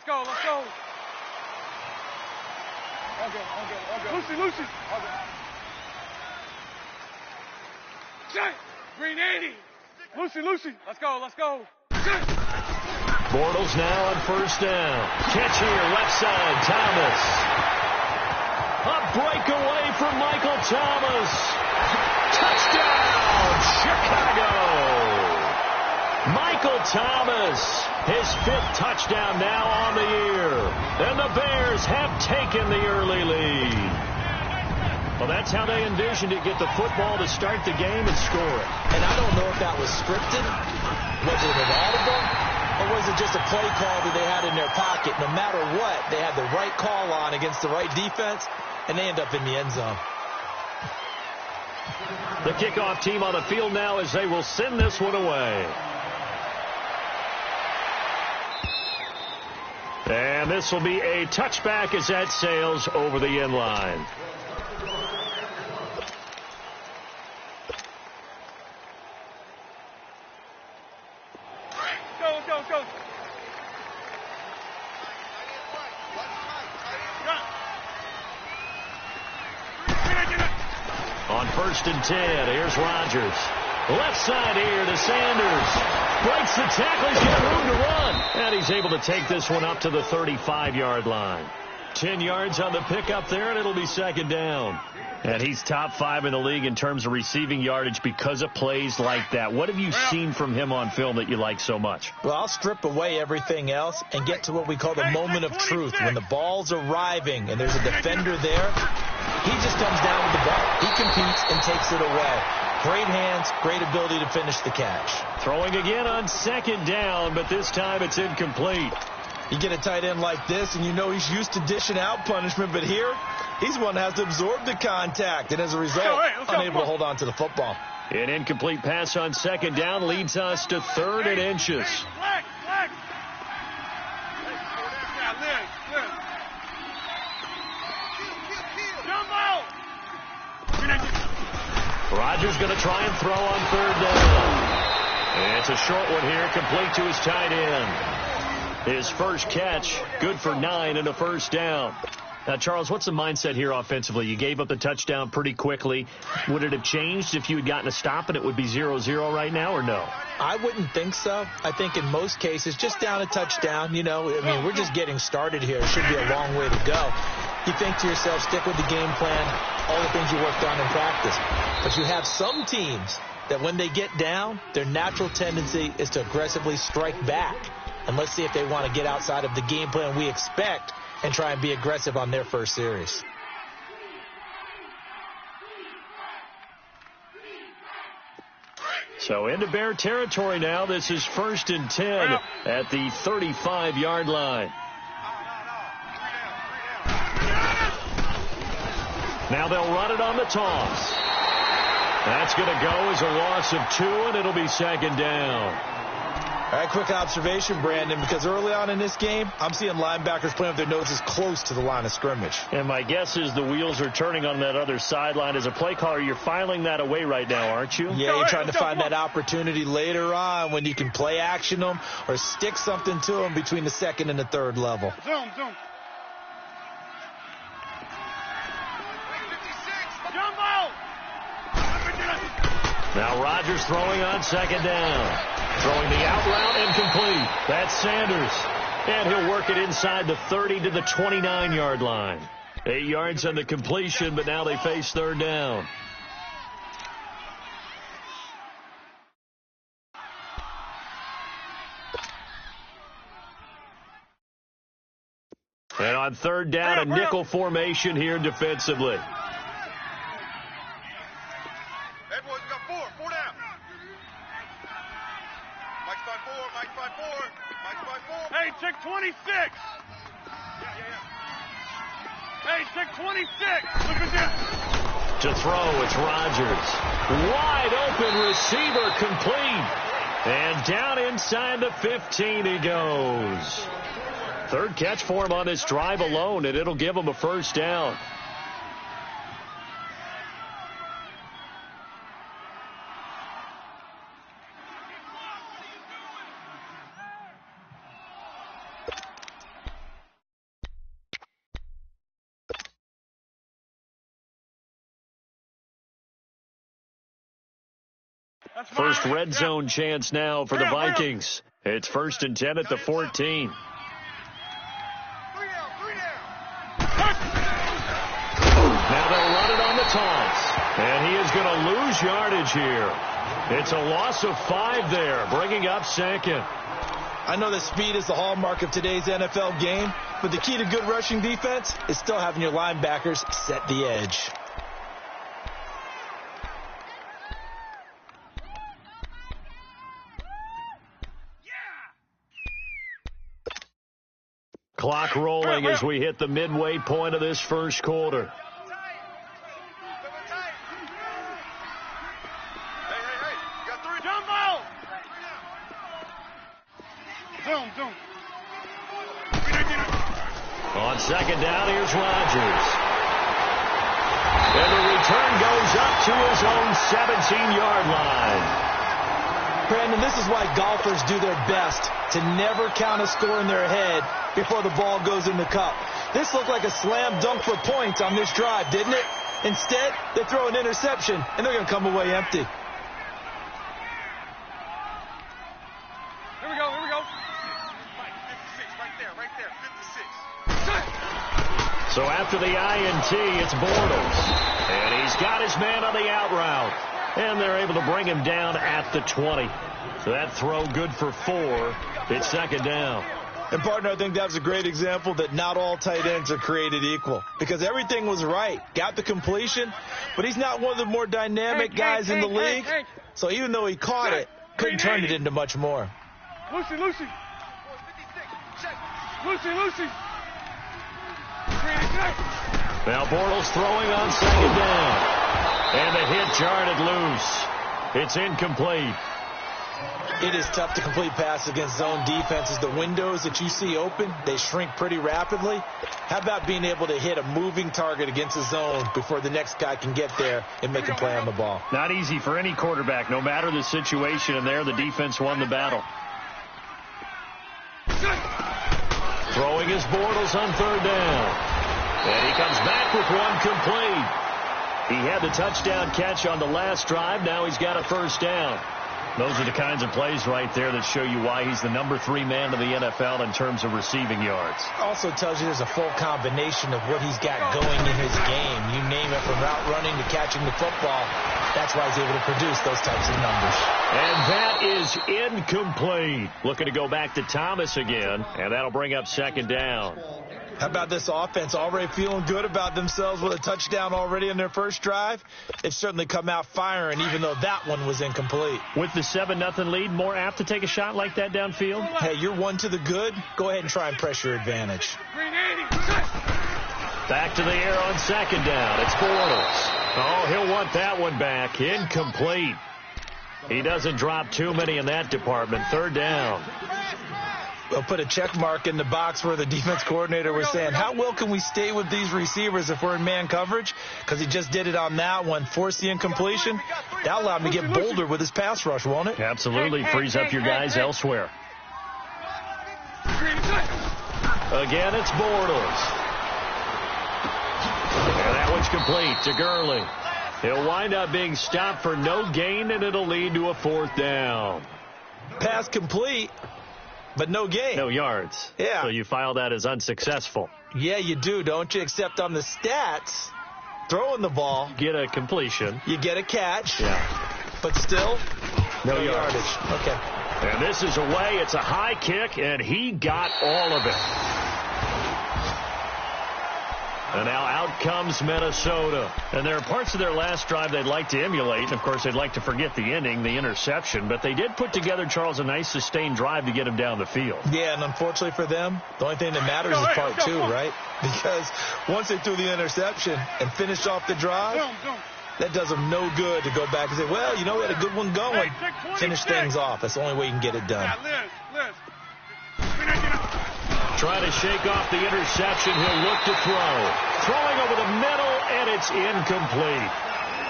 Let's go. Okay. Lucy. Okay. Shut. Green 80. Lucy. Let's go. Bortles now on first down. Catch here, left side, Thomas. A breakaway from Michael Thomas. Touchdown, Chicago. Michael Thomas, his 5th touchdown now on the year. And the Bears have taken the early lead. Well, that's how they envisioned it, get the football to start the game and score it. And I don't know if that was scripted. Was it an audible? Or was it just a play call that they had in their pocket? No matter what, they had the right call on against the right defense, and they end up in the end zone. The kickoff team on the field now as they will send this one away. And this will be a touchback as that sails over the end line. Go. On 1st and 10, here's Rodgers. Left side here to Sanders. Breaks the tackle. He's got room to run. And he's able to take this one up to the 35-yard line. 10 yards on the pickup there, and it'll be 2nd down. And he's top 5 in the league in terms of receiving yardage because of plays like that. What have you seen from him on film that you like so much? Well, I'll strip away everything else and get to what we call the moment of truth. When the ball's arriving and there's a defender there, he just comes down with the ball. He competes and takes it away. Great hands, great ability to finish the catch. Throwing again on 2nd down, but this time it's incomplete. You get a tight end like this, and you know he's used to dishing out punishment, but here, he's one that has to absorb the contact, and as a result, unable to hold on to the football. An incomplete pass on 2nd down leads us to 3rd and inches. Flag. Rodgers going to try and throw on 3rd down. And it's a short one here, complete to his tight end. His first catch, good for 9 and a 1st down. Now, Charles, what's the mindset here offensively? You gave up the touchdown pretty quickly. Would it have changed if you had gotten a stop and it would be 0-0 right now, or no? I wouldn't think so. I think in most cases, just down a touchdown, we're just getting started here. It should be a long way to go. You think to yourself, stick with the game plan, all the things you worked on in practice. But you have some teams that when they get down, their natural tendency is to aggressively strike back. And let's see if they want to get outside of the game plan we expect and try and be aggressive on their first series. So into Bear territory now. This is 1st and 10 at the 35-yard line. Now they'll run it on the toss. That's going to go as a loss of 2, and it'll be 2nd down. All right, quick observation, Brandon, because early on in this game, I'm seeing linebackers playing with their noses close to the line of scrimmage. And my guess is the wheels are turning on that other sideline. As a play caller, you're filing that away right now, aren't you? Yeah, you're trying to find that opportunity later on when you can play action them or stick something to them between the 2nd and the 3rd level. Zoom. Now Rodgers throwing on 2nd down. Throwing the out route incomplete. That's Sanders. And he'll work it inside the 30 to the 29-yard line. 8 yards on the completion, but now they face 3rd down. And on 3rd down, a nickel formation here defensively. Hey, check 26. Hey, check 26. Look at this. To throw, it's Rodgers. Wide open receiver complete. And down inside the 15 he goes. 3rd catch for him on this drive alone, and it'll give him a 1st down. First red zone chance now for the Vikings. It's 1st and 10 at the 14. Now they'll run it on the toss. And he is going to lose yardage here. It's a loss of 5 there, bringing up 2nd. I know that speed is the hallmark of today's NFL game, but the key to good rushing defense is still having your linebackers set the edge. Clock rolling as we hit the midway point of this first quarter. On 2nd down, here's Rodgers. And the return goes up to his own 17-yard line. Brandon, this is why golfers do their best to never count a score in their head before the ball goes in the cup. This looked like a slam dunk for points on this drive, didn't it? Instead, they throw an interception, and they're going to come away empty. Here we go. 56, right there, 56. So after the INT, it's Bortles. And he's got his man on the out route. And they're able to bring him down at the 20. So that throw good for 4. It's 2nd down. And, partner, I think that was a great example that not all tight ends are created equal. Because everything was right. Got the completion, but he's not one of the more dynamic guys in the league. So even though he caught it, couldn't turn it into much more. Lucy. Now Bortles throwing on 2nd down. And the hit jarred loose. It's incomplete. It is tough to complete passes against zone defenses. The windows that you see open, they shrink pretty rapidly. How about being able to hit a moving target against a zone before the next guy can get there and make a play on the ball? Not easy for any quarterback, no matter the situation, and there the defense won the battle. Throwing his Bortles on 3rd down. And he comes back with one complete. He had the touchdown catch on the last drive. Now he's got a 1st down. Those are the kinds of plays right there that show you why he's the number 3 man in the NFL in terms of receiving yards. Also tells you there's a full combination of what he's got going in his game. You name it, from route running to catching the football. That's why he's able to produce those types of numbers. And that is incomplete. Looking to go back to Thomas again, and that'll bring up 2nd down. How about this offense already feeling good about themselves with a touchdown already in their first drive? They've certainly come out firing, even though that one was incomplete. With the 7-0 lead, more apt to take a shot like that downfield? Hey, you're one to the good. Go ahead and try and press your advantage. Back to the air on 2nd down. It's Bortles. Oh, he'll want that one back. Incomplete. He doesn't drop too many in that department. 3rd down. They'll put a check mark in the box where the defense coordinator was saying, how well can we stay with these receivers if we're in man coverage? Because he just did it on that one, forced the incompletion. That'll allow him to get bolder with his pass rush, won't it? Absolutely. Frees up your guys elsewhere. Again, it's Bortles. And that one's complete to Gurley. He'll wind up being stopped for no gain, and it'll lead to a 4th down. Pass complete. But no gain. No yards. Yeah. So you file that as unsuccessful. Yeah, you do, don't you? Except on the stats, throwing the ball. Get a completion. You get a catch. Yeah. But still, no yardage. Okay. And this is away. It's a high kick, and he got all of it. And now out comes Minnesota. And there are parts of their last drive they'd like to emulate. And, of course, they'd like to forget the ending, the interception. But they did put together, Charles, a nice sustained drive to get him down the field. Yeah, and unfortunately for them, the only thing that matters is part 2, right? Because once they threw the interception and finished off the drive, that does them no good to go back and say, well, you know, we had a good one going. Finish things off. That's the only way you can get it done. Trying to shake off the interception. He'll look to throw. Throwing over the middle, and it's incomplete.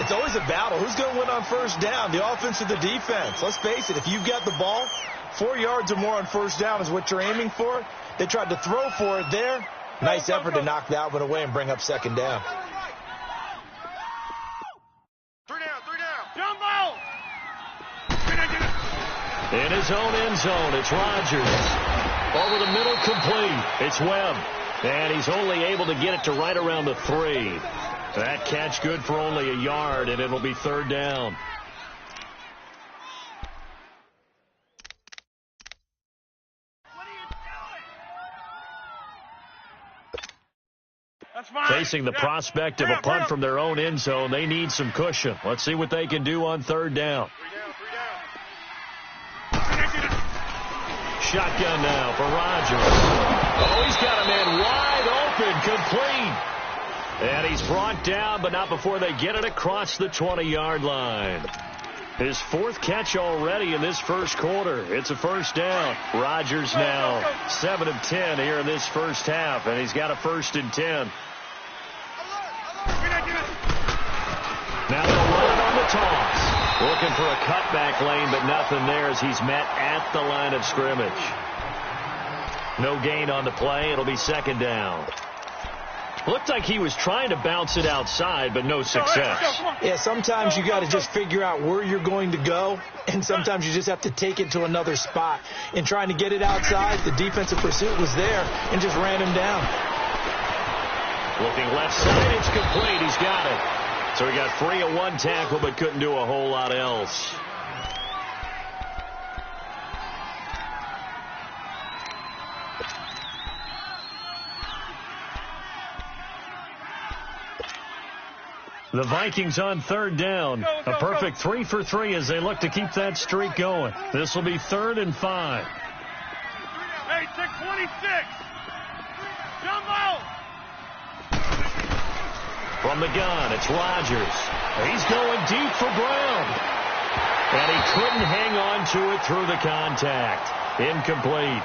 It's always a battle. Who's going to win on 1st down, the offense or the defense? Let's face it, if you've got the ball, 4 yards or more on 1st down is what you're aiming for. They tried to throw for it there. Nice effort to knock that one away and bring up 2nd down. 3 down. Jumbo! In his own end zone, it's Rodgers. Over the middle, complete. It's Webb. And he's only able to get it to right around the 3. That catch good for only a yard, and it'll be 3rd down. Facing the prospect of a punt from their own end zone, they need some cushion. Let's see what they can do on 3rd down. Shotgun now for Rodgers. Oh, he's got a man wide open, complete. And he's brought down, but not before they get it across the 20-yard line. His 4th catch already in this first quarter. It's a 1st down. Rodgers now 7 of 10 here in this first half, and he's got a 1st and 10. Now they'll run it on the toss. Looking for a cutback lane, but nothing there as he's met at the line of scrimmage. No gain on the play. It'll be 2nd down. Looked like he was trying to bounce it outside, but no success. Yeah, sometimes you got to just figure out where you're going to go, and sometimes you just have to take it to another spot. In trying to get it outside, the defensive pursuit was there and just ran him down. Looking left side, it's complete. He's got it. So he got free of 1 tackle, but couldn't do a whole lot else. The Vikings on 3rd down. A perfect 3 for 3 as they look to keep that streak going. This will be 3rd and 5. Hey, 626. Jumbo. From the gun, it's Rodgers. He's going deep for Brown. And he couldn't hang on to it through the contact. Incomplete.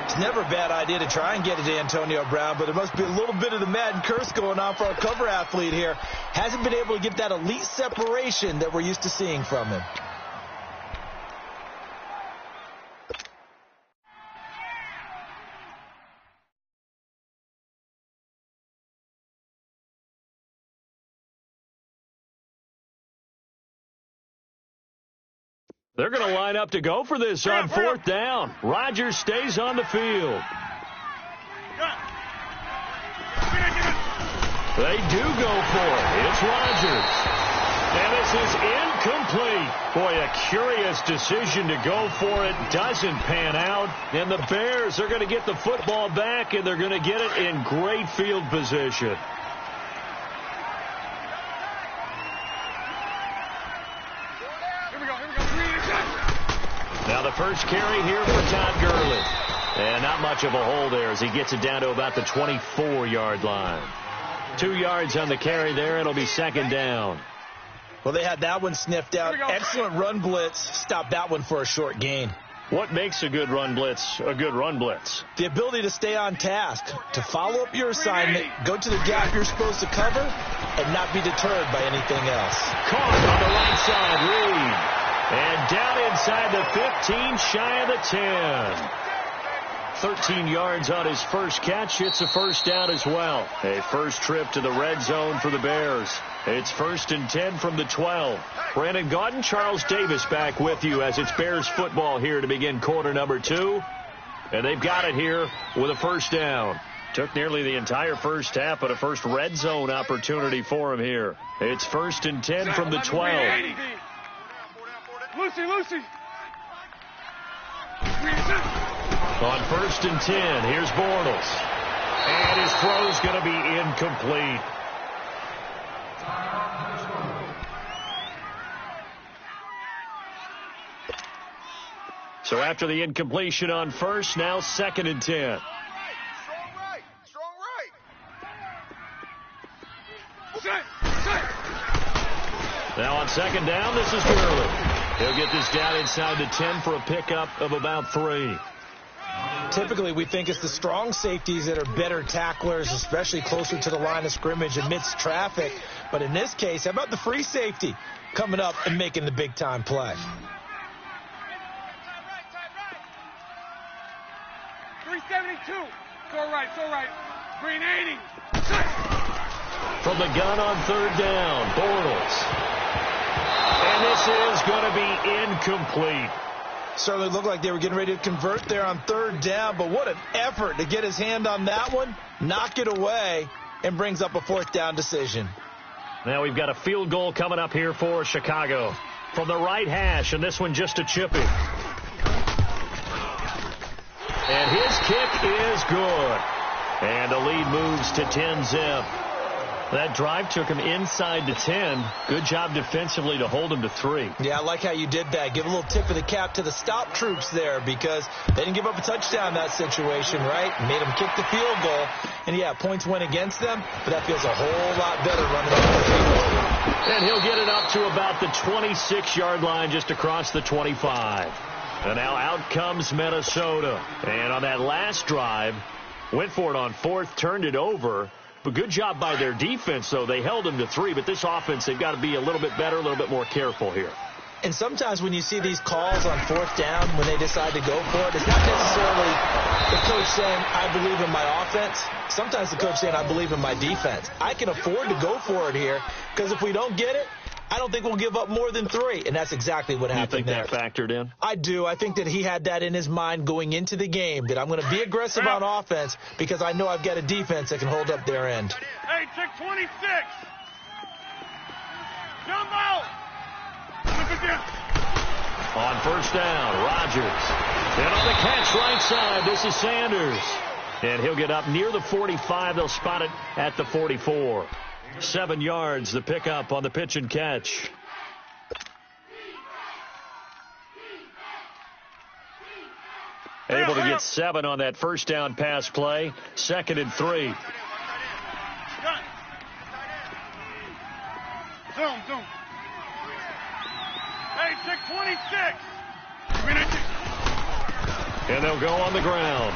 It's never a bad idea to try and get it to Antonio Brown, but there must be a little bit of the Madden curse going on for our cover athlete here. Hasn't been able to get that elite separation that we're used to seeing from him. They're going to line up to go for this on 4th down. Rodgers stays on the field. They do go for it. It's Rodgers. And this is incomplete. Boy, a curious decision to go for it. Doesn't pan out. And the Bears are going to get the football back, and they're going to get it in great field position. Now the first carry here for Todd Gurley. And not much of a hole there as he gets it down to about the 24-yard line. 2 yards on the carry there. It'll be 2nd down. Well, they had that one sniffed out. Excellent run blitz. Stopped that one for a short gain. What makes a good run blitz a good run blitz? The ability to stay on task, to follow up your assignment, go to the gap you're supposed to cover, and not be deterred by anything else. Caught on the right side, Reed. And down inside the 15, shy of the 10. 13 yards on his first catch. It's a 1st down as well. A first trip to the red zone for the Bears. It's 1st and 10 from the 12. Brandon Gaudin, Charles Davis back with you as it's Bears football here to begin quarter number 2. And they've got it here with a 1st down. Took nearly the entire first half, but a first red zone opportunity for him here. It's 1st and 10 from the 12. Lucy. On 1st and 10, here's Bortles. And his throw's going to be incomplete. So after the incompletion on 1st, now 2nd and 10. Strong right. Now on 2nd down, this is Gurley. He'll get this down inside the 10 for a pickup of about 3. Typically, we think it's the strong safeties that are better tacklers, especially closer to the line of scrimmage amidst traffic. But in this case, how about the free safety coming up and making the big-time play? 372. It's all right. Green 80. From the gun on 3rd down, Bortles. And this is going to be incomplete. Certainly looked like they were getting ready to convert there on third down, but what an effort to get his hand on that one, knock it away, and brings up a fourth down decision. Now we've got a field goal coming up here for Chicago from the right hash, and this one just a chippy. And his kick is good. And the lead moves to 10-zip. That drive took him inside the 10. Good job defensively to hold him to 3. Yeah, I like how you did that. Give a little tip of the cap to the stop troops there because they didn't give up a touchdown in that situation, right? Made them kick the field goal. And, yeah, points went against them, but that feels a whole lot better running up the field. And he'll get it up to about the 26-yard line just across the 25. And now out comes Minnesota. And on that last drive, went for it on fourth, turned it over. But good job by their defense, though. They held them to 3, but this offense, they've got to be a little bit better, a little bit more careful here. And sometimes when you see these calls on fourth down, when they decide to go for it, it's not necessarily the coach saying, I believe in my offense. Sometimes the coach saying, I believe in my defense. I can afford to go for it here because if we don't get it, I don't think we'll give up more than 3, and that's exactly what happened there. You think that factored in? I do. I think that he had that in his mind going into the game, that I'm going to be aggressive on offense because I know I've got a defense that can hold up their end. Hey, check 26. Jump out. Look at this. On first down, Rodgers. And on the catch right side, this is Sanders. And he'll get up near the 45. They'll spot it at the 44. 7 yards, the pickup on the pitch and catch. Able to get 7 on that first down pass play. 2nd and 3. Zoom. Hey, check 26. And they'll go on the ground.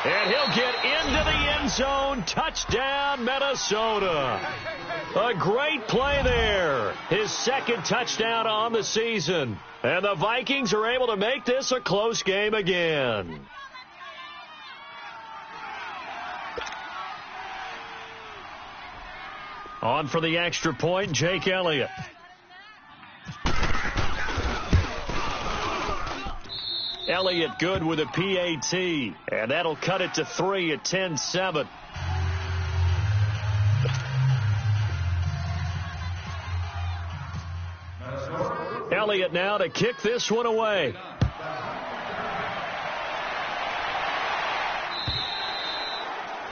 And he'll get into the end zone. Touchdown, Minnesota. A great play there. His 2nd touchdown on the season. And the Vikings are able to make this a close game again. On for the extra point, Jake Elliott. Elliott good with a PAT, and that'll cut it to 3 at 10-7. Elliott now to kick this one away.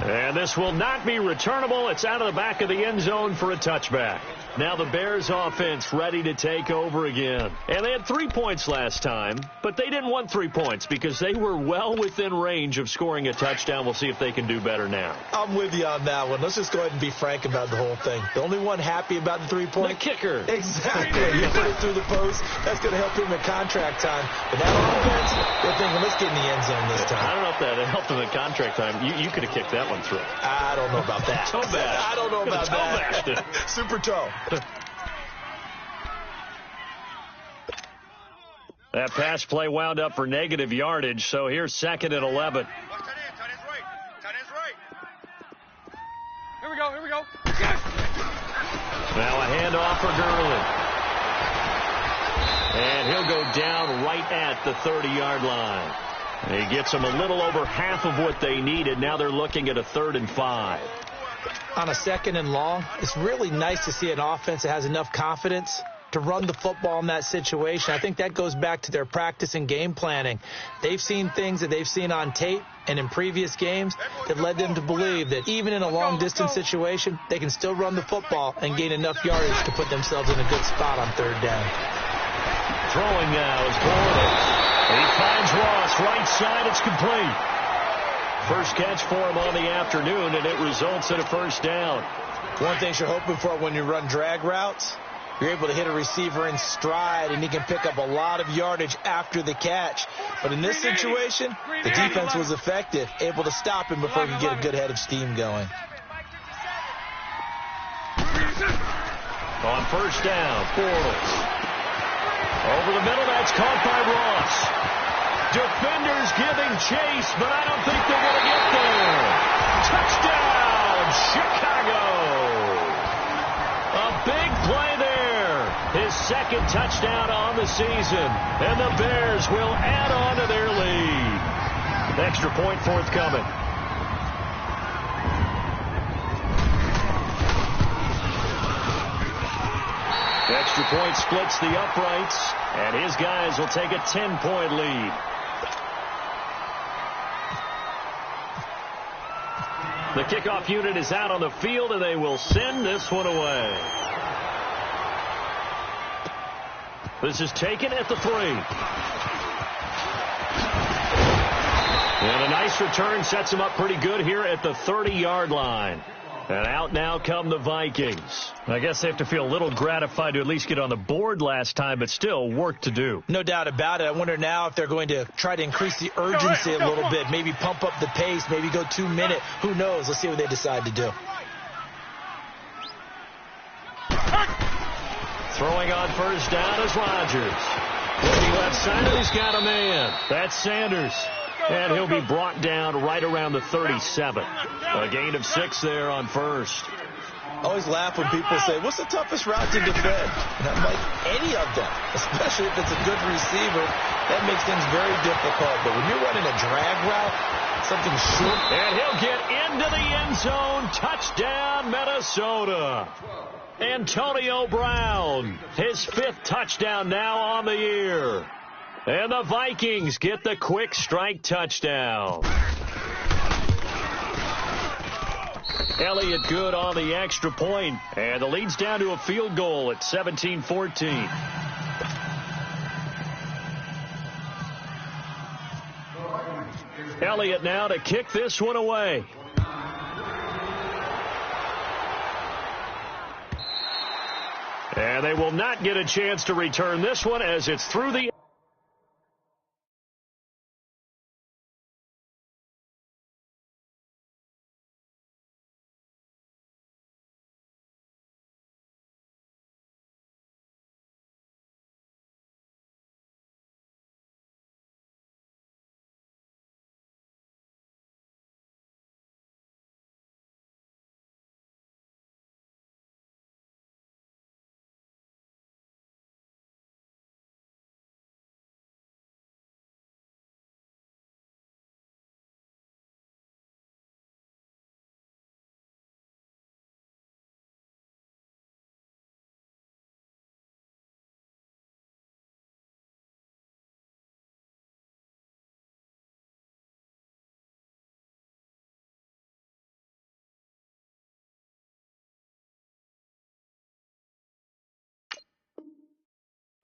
And this will not be returnable. It's out of the back of the end zone for a touchback. Now the Bears offense ready to take over again. And they had 3 points last time, but they didn't want 3 points because they were well within range of scoring a touchdown. We'll see if they can do better now. I'm with you on that one. Let's just go ahead and be frank about the whole thing. The only one happy about the 3-point? The kicker. Exactly. You put it through the post. That's going to help him in contract time. But that offense, they're thinking, let's get in the end zone this time. I don't know if that helped him in contract time. You could have kicked that one through. I don't know about that. Toe bash. I don't know about that. Super toe. That pass play wound up for negative yardage, so here's 2nd and 11. Here we go. Yes! Now a handoff for Gurley. And he'll go down right at the 30-yard line. He gets them a little over half of what they needed. Now they're looking at a 3rd and 5. On a 2nd and long, it's really nice to see an offense that has enough confidence to run the football in that situation. I think that goes back to their practice and game planning. They've seen things that they've seen on tape and in previous games that led them to believe that even in a long-distance situation, they can still run the football and gain enough yardage to put themselves in a good spot on 3rd down. Throwing now is Bortles. He finds Ross, right side, it's complete. First catch for him on the afternoon, and it results in a first down. One thing you're hoping for when you run drag routes, you're able to hit a receiver in stride, and he can pick up a lot of yardage after the catch. But in this situation, the defense was effective, able to stop him before he could get a good head of steam going. On first down, Bortles. Over the middle, that's caught by Ross. Defenders giving chase, but I don't think they're going to get there. Touchdown, Chicago. second touchdown on the season, and the Bears will add on to their lead. Extra point forthcoming. Extra point splits the uprights, and his guys will take a 10-point lead. The kickoff unit is out on the field, and they will send this one away. This is taken at the 3. And a nice return sets him up pretty good here at the 30-yard line. And out now come the Vikings. I guess they have to feel a little gratified to at least get on the board last time, but still work to do. No doubt about it. I wonder now if they're going to try to increase the urgency a little bit, maybe pump up the pace, maybe go 2 minute. Who knows? Let's see what they decide to do. Throwing on first down is Rodgers. Looking left side, and he's got a man. That's Sanders. And he'll be brought down right around the 37. A gain of 6 there on first. I always laugh when people say, what's the toughest route to defend? And I'm like, any of them, especially if it's a good receiver. That makes things very difficult. But when you're running a drag route, something short. And he'll get into the end zone. Touchdown, Minnesota. Antonio Brown, his 5th touchdown now on the year. And the Vikings get the quick strike touchdown. Elliott good on the extra point, and the lead's down to a field goal at 17-14. Elliott now to kick this one away. And they will not get a chance to return this one as it's through the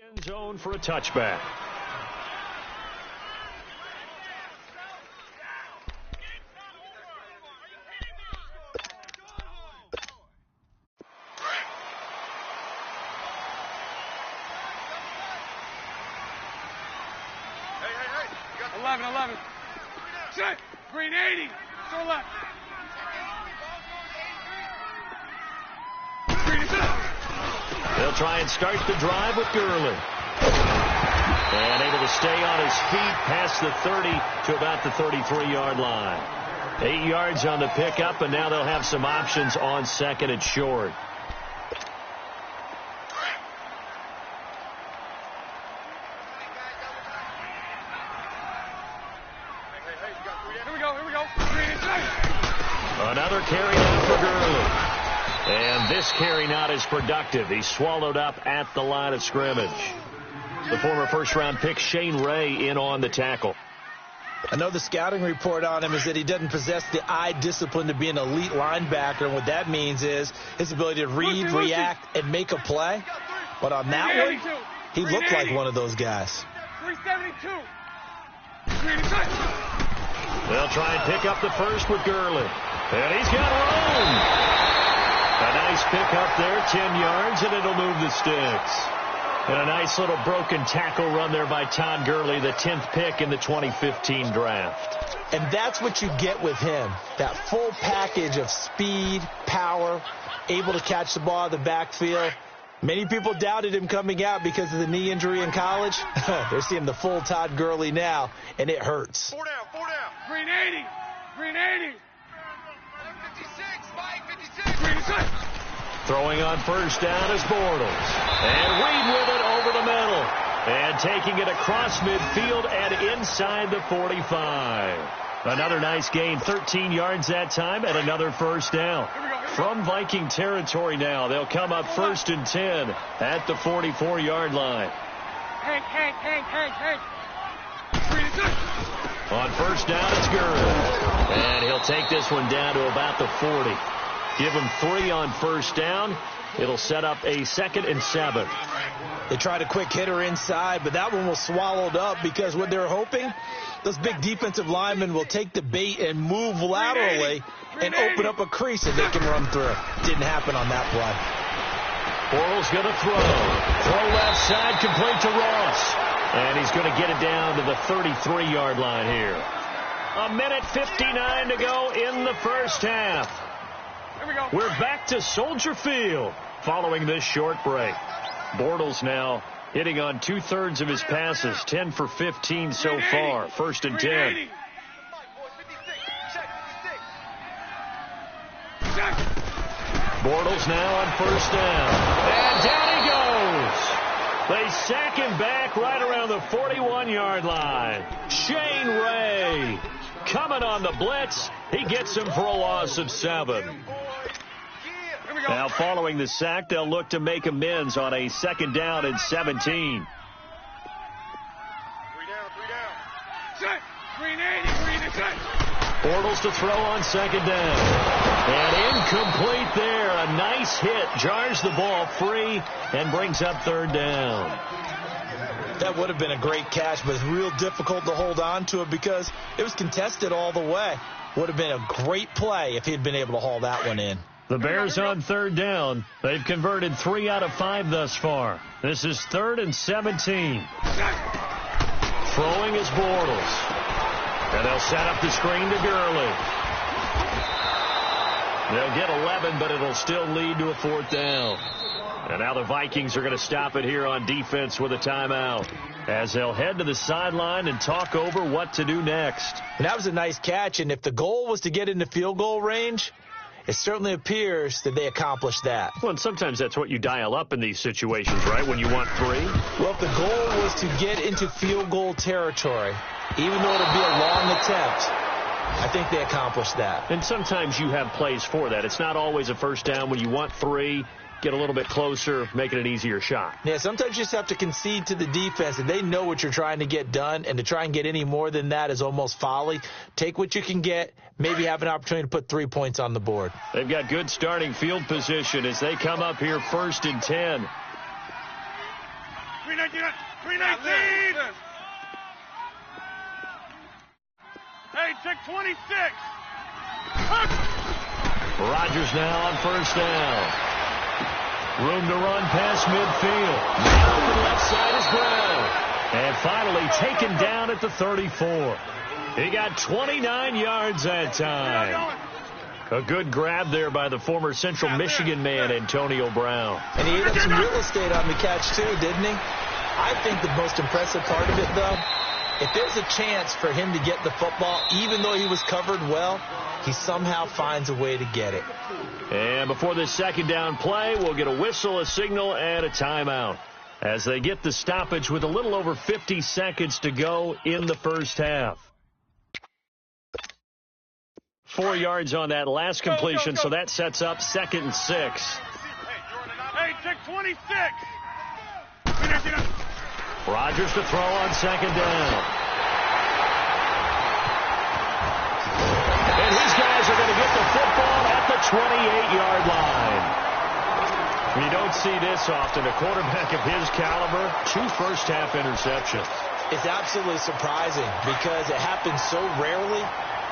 end zone for a touchback. Hey. 11. Set. Green 80. Go left. Green is up. They'll try and start the drive with Gurley. And able to stay on his feet past the 30 to about the 33-yard line. 8 yards on the pickup, and now they'll have some options on second and short. Here we go. Green and tight. Another carry out for Gurley. And this carry not as productive. He's swallowed up at the line of scrimmage. The former first-round pick Shane Ray in on the tackle. I know the scouting report on him is that he doesn't possess the eye discipline to be an elite linebacker. And what that means is his ability to read, react, and make a play. But on that one, he looked like one of those guys. 372. They'll try and pick up the first with Gurley. And he's got room. A nice pick up there, 10 yards, and it'll move the sticks. And a nice little broken tackle run there by Todd Gurley, the 10th pick in the 2015 draft. And that's what you get with him, that full package of speed, power, able to catch the ball out of the backfield. Many people doubted him coming out because of the knee injury in college. They're seeing the full Todd Gurley now, and it hurts. 4 down. Green 80. 56. Green is up. Throwing on first down is Bortles. And Reed with it over the middle. And taking it across midfield and inside the 45. Another nice gain, 13 yards that time, and another first down. From Viking territory now, they'll come up 1st and 10 at the 44-yard line. Hank. On first down, it's Gurley. And he'll take this one down to about the 40. Give him 3 on first down. It'll set up a 2nd and 7. They tried a quick hitter inside, but that one was swallowed up because what they're hoping, those big defensive linemen will take the bait and move laterally and open up a crease that they can run through. Didn't happen on that play. Bortles going to throw left side, complete to Ross. And he's going to get it down to the 33-yard line here. 1:59 to go in the first half. We're back to Soldier Field following this short break. Bortles now hitting on 2/3 of his passes, 10 for 15 so far. 1st and 10. Bortles now on first down. And down he goes. They sack him back right around the 41-yard line. Shane Ray coming on the blitz. He gets him for a loss of 7. Now following the sack, they'll look to make amends on a 2nd down and 17. 3 down. Set. Green 80. Green is set. Bortles to throw on 2nd down. And incomplete there. A nice hit. Jars the ball free and brings up 3rd down. That would have been a great catch, but it's real difficult to hold on to it because it was contested all the way. Would have been a great play if he had been able to haul that one in. The Bears on 3rd down. They've converted 3 out of 5 thus far. This is 3rd and 17. Throwing is Bortles. And they'll set up the screen to Gurley. They'll get 11, but it'll still lead to a 4th down. And now the Vikings are going to stop it here on defense with a timeout, as they'll head to the sideline and talk over what to do next. And that was a nice catch, and if the goal was to get into field goal range, it certainly appears that they accomplished that. Well, and sometimes that's what you dial up in these situations, right, when you want 3? Well, if the goal was to get into field goal territory, even though it'll be a long attempt, I think they accomplished that. And sometimes you have plays for that. It's not always a first down when you want 3. Get a little bit closer, make it an easier shot. Yeah, sometimes you just have to concede to the defense, and they know what you're trying to get done, and to try and get any more than that is almost folly. Take what you can get, maybe have an opportunity to put 3 points on the board. They've got good starting field position as they come up here 1st and 10. 319. Hey, check 26. Rodgers now on first down. Room to run past midfield. Now on the left side is Brown. And finally taken down at the 34. He got 29 yards that time. A good grab there by the former Central Michigan man, Antonio Brown. And he ate up some real estate on the catch, too, didn't he? I think the most impressive part of it, though, if there's a chance for him to get the football, even though he was covered well, he somehow finds a way to get it. And before this 2nd down play, we'll get a whistle, a signal, and a timeout as they get the stoppage with a little over 50 seconds to go in the first half. 4 yards on that last completion, so that sets up 2nd and 6. Hey, check 26. Rodgers to throw on 2nd down. And his guys are going to get the football at the 28-yard line. You don't see this often. A quarterback of his caliber, 2 first-half interceptions. It's absolutely surprising because it happens so rarely.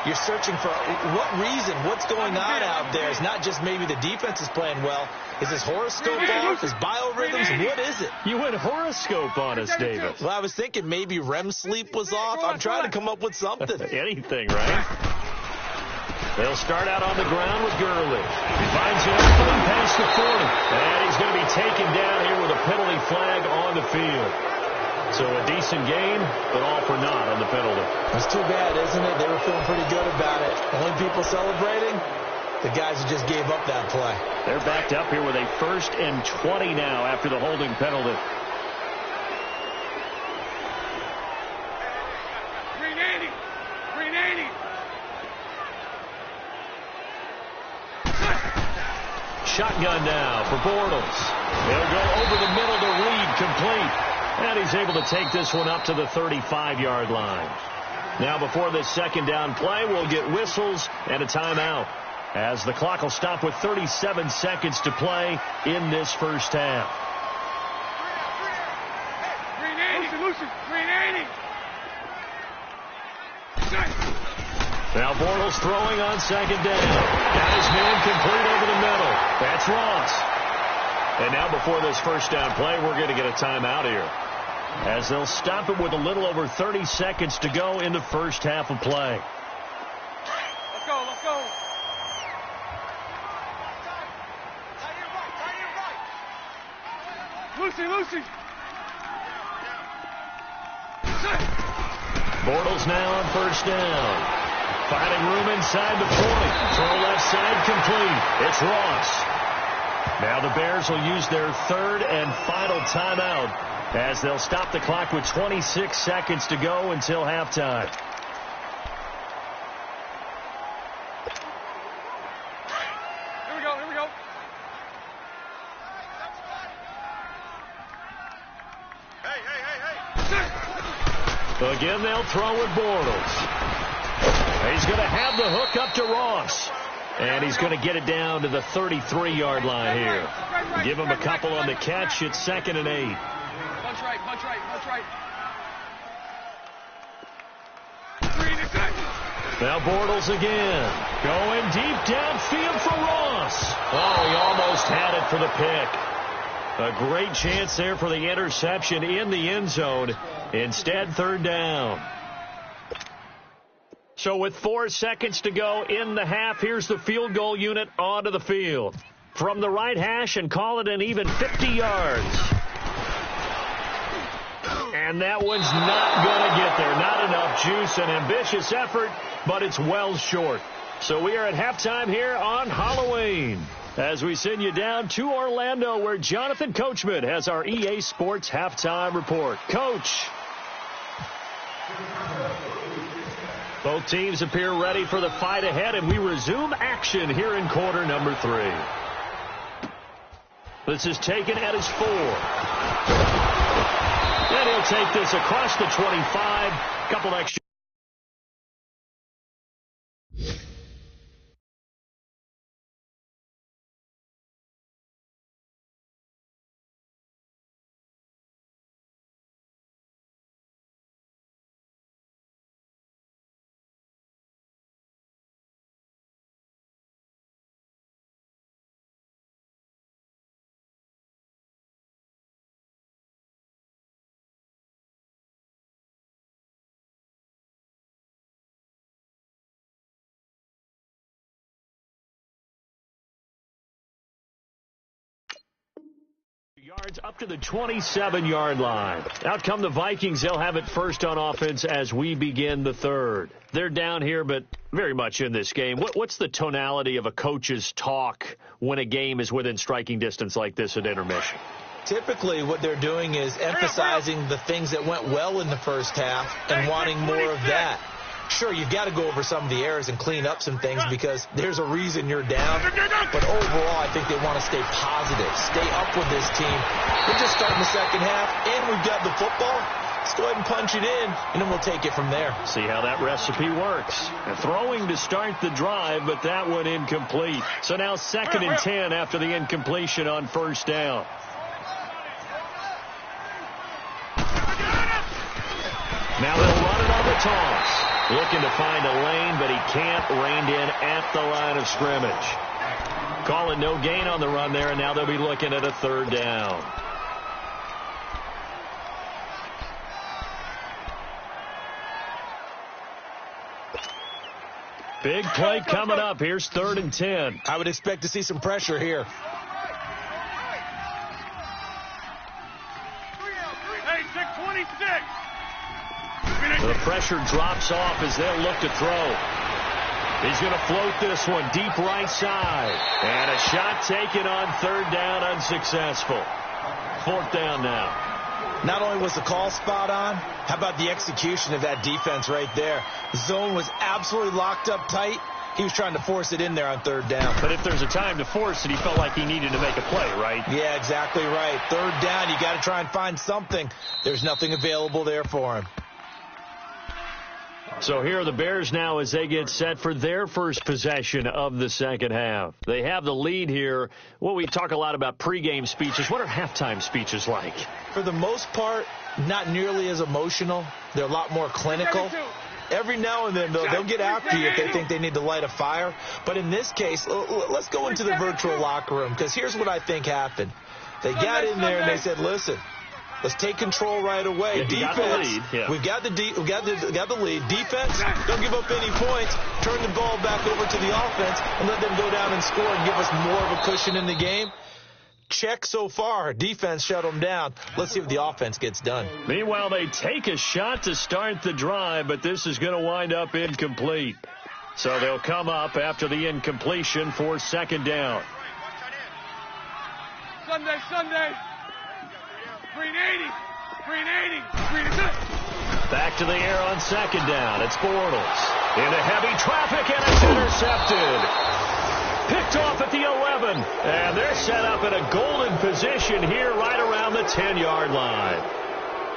You're searching for what reason, what's going on out there. It's not just maybe the defense is playing well. Is his horoscope off? His biorhythms? What is it? You went horoscope on us, David. Well, I was thinking maybe REM sleep was off. I'm trying to come up with something. Anything, right? They'll start out on the ground with Gurley. He finds an opening past the 40. And he's going to be taken down here with a penalty flag on the field. So a decent game, but all for naught on the penalty. It's too bad, isn't it? They were feeling pretty good about it. Only people celebrating, the guys who just gave up that play. They're backed up here with a 1st and 20 now after the holding penalty. shotgun now for Bortles. They'll go over the middle to Reed, complete. And he's able to take this one up to the 35-yard line. Now before this second down play, we'll get whistles and a timeout, as the clock will stop with 37 seconds to play in this first half. 380. Now Bortles throwing on second down. Got his man complete over the middle. That's Ross. And now before this first down play, we're going to get a timeout here, as they'll stop it with a little over 30 seconds to go in the first half of play. Let's go. Lucy. Bortles now on first down. Finding room inside the point. Throw left side, complete. It's Ross. Now the Bears will use their third and final timeout, as they'll stop the clock with 26 seconds to go until halftime. Here we go. Hey. Again, they'll throw with Bortles. He's going to have the hook up to Ross. And he's going to get it down to the 33-yard line here. Give him a couple on the catch. It's 2nd and 8. Bunch right. Now Bortles again. Going deep downfield for Ross. Oh, he almost had it for the pick. A great chance there for the interception in the end zone. Instead, third down. So with 4 seconds to go in the half, here's the field goal unit onto the field. From the right hash, and call it an even 50 yards. And that one's not going to get there. Not enough juice. An ambitious effort, but it's well short. So we are at halftime here on Halloween, as we send you down to Orlando, where Jonathan Coachman has our EA Sports halftime report. Coach. Both teams appear ready for the fight ahead, and we resume action here in quarter number 3. This is taken at his 4. And he'll take this across the 25. Couple extra. Yards up to the 27-yard line. Out come the Vikings. They'll have it first on offense as we begin the third. They're down here, but very much in this game. What's the tonality of a coach's talk when a game is within striking distance like this at intermission? Typically, what they're doing is emphasizing the things that went well in the first half and wanting more of that. Sure, you've got to go over some of the errors and clean up some things because there's a reason you're down. But overall, I think they want to stay positive, stay up with this team. We're just starting the second half, and we've got the football. Let's go ahead and punch it in, and then we'll take it from there. See how that recipe works. Throwing to start the drive, but that one incomplete. So now 2nd and 10 after the incompletion on first down. Now they'll run it on the toss. Looking to find a lane, but he can't. Reined in at the line of scrimmage. Calling no gain on the run there, and now they'll be looking at a third down. Big play coming up. Here's 3rd and 10. I would expect to see some pressure here. Hey, 626. The pressure drops off as they'll look to throw. He's going to float this one deep right side. And a shot taken on third down, unsuccessful. 4th down now. Not only was the call spot on, how about the execution of that defense right there? The zone was absolutely locked up tight, He was trying to force it in there on third down. But if there's a time to force it, he felt like he needed to make a play, right? Yeah, exactly right. Third down, you got to try and find something. There's nothing available there for him. So here are the Bears now as they get set for their first possession of the second half. They have the lead here. Well, we talk a lot about pregame speeches. What are halftime speeches like? For the most part, not nearly as emotional. They're a lot more clinical. Every now and then, though, they'll get after you if they think they need to light a fire. But in this case, let's go into the virtual locker room, because here's what I think happened. They got in there and they said, listen, let's take control right away. Defense, we've got the lead. Defense, don't give up any points. Turn the ball back over to the offense and let them go down and score and give us more of a cushion in the game. Check so far. Defense shut them down. Let's see if the offense gets done. Meanwhile, they take a shot to start the drive, but this is going to wind up incomplete. So they'll come up after the incompletion for second down. Sunday. Green 80. Green is it. Back to the air on second down. It's Bortles. Into heavy traffic, and it's intercepted. Picked off at the 11, and they're set up in a golden position here right around the 10-yard line.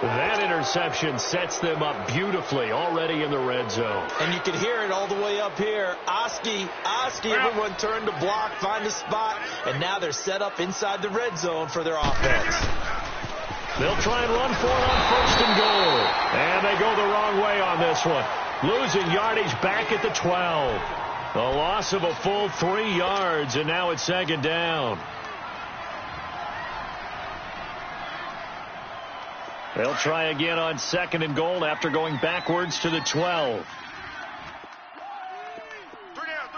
That interception sets them up beautifully already in the red zone. And you can hear it all the way up here. Oski, everyone turned to block, find a spot, and now they're set up inside the red zone for their offense. They'll try and run for it on first and goal. And they go the wrong way on this one. Losing yardage back at the 12. A loss of a full 3 yards, and now it's second down. They'll try again on second and goal after going backwards to the 12. 3 down.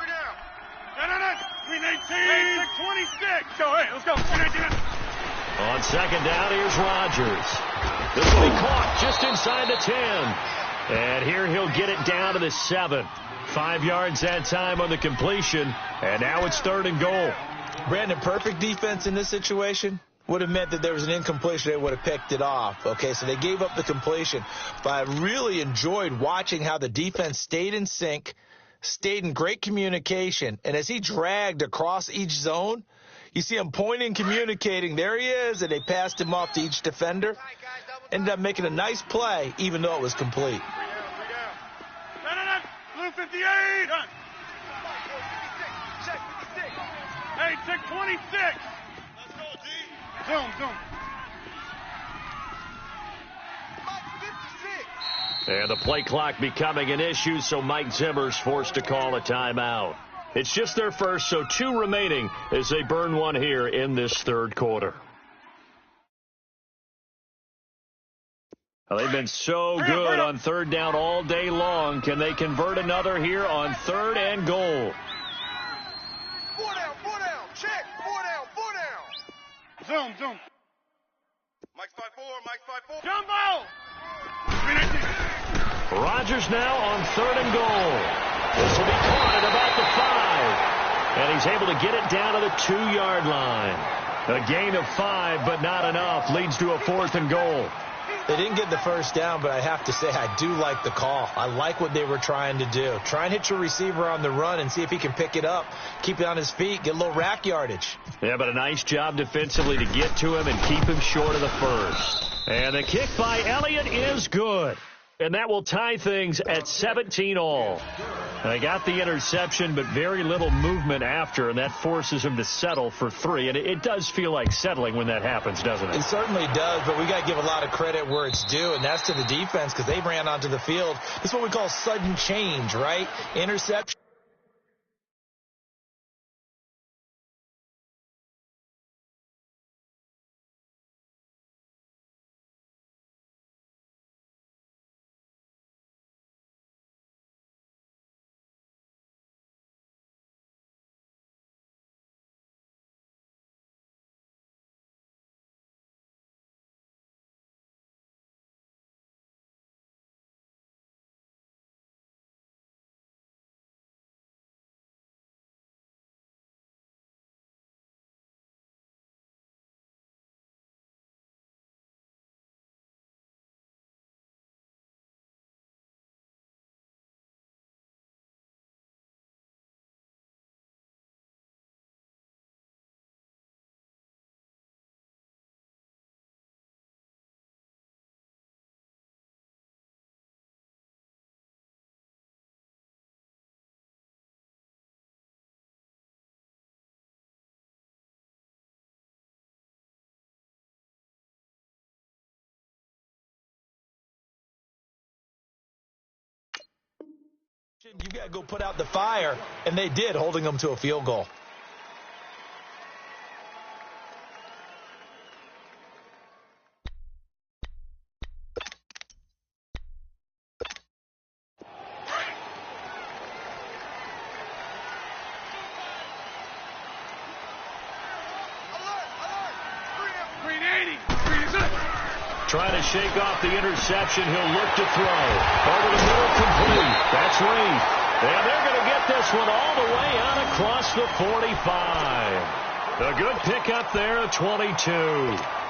No. Green 18. 26. Go ahead. Let's go. Green 18. On second down, here's Rodgers. This will be caught just inside the 10. And here he'll get it down to the 7. 5 yards that time on the completion, and now it's third and goal. Brandon, perfect defense in this situation would have meant that there was an incompletion. They would have picked it off. Okay, so they gave up the completion. But I really enjoyed watching how the defense stayed in sync, stayed in great communication, and as he dragged across each zone, you see him pointing, communicating. There he is, and they passed him off to each defender. Ended up making a nice play, even though it was complete. 58. Hey, check 26. Let's go, G. Zoom. And the play clock becoming an issue, so Mike Zimmer's forced to call a timeout. It's just their first, so 2 remaining as they burn one here in this third quarter. Well, they've been so good on third down all day long. Can they convert another here on third and goal? 4 down. Check. 4 down. Zoom. Mike's 5-4. Jumbo! Rodgers now on third and goal. This will be caught at about the 5. And he's able to get it down to the 2-yard line. A gain of 5, but not enough. Leads to a 4th and goal. They didn't get the first down, but I have to say I do like the call. I like what they were trying to do. Try and hit your receiver on the run and see if he can pick it up, keep it on his feet, get a little rack yardage. Yeah, but a nice job defensively to get to him and keep him short of the first. And the kick by Elliott is good. And that will tie things at 17 all. They got the interception, but very little movement after, and that forces him to settle for 3. And it does feel like settling when that happens, doesn't it? It certainly does, but we got to give a lot of credit where it's due, and that's to the defense because they ran onto the field. This is what we call sudden change, right? Interception. You got to go put out the fire, and they did, holding them to a field goal. Trying to shake off the interception. He'll look to throw. Over the middle, complete. That's Reed. And they're going to get this one all the way out across the 45. A good pickup there at 22.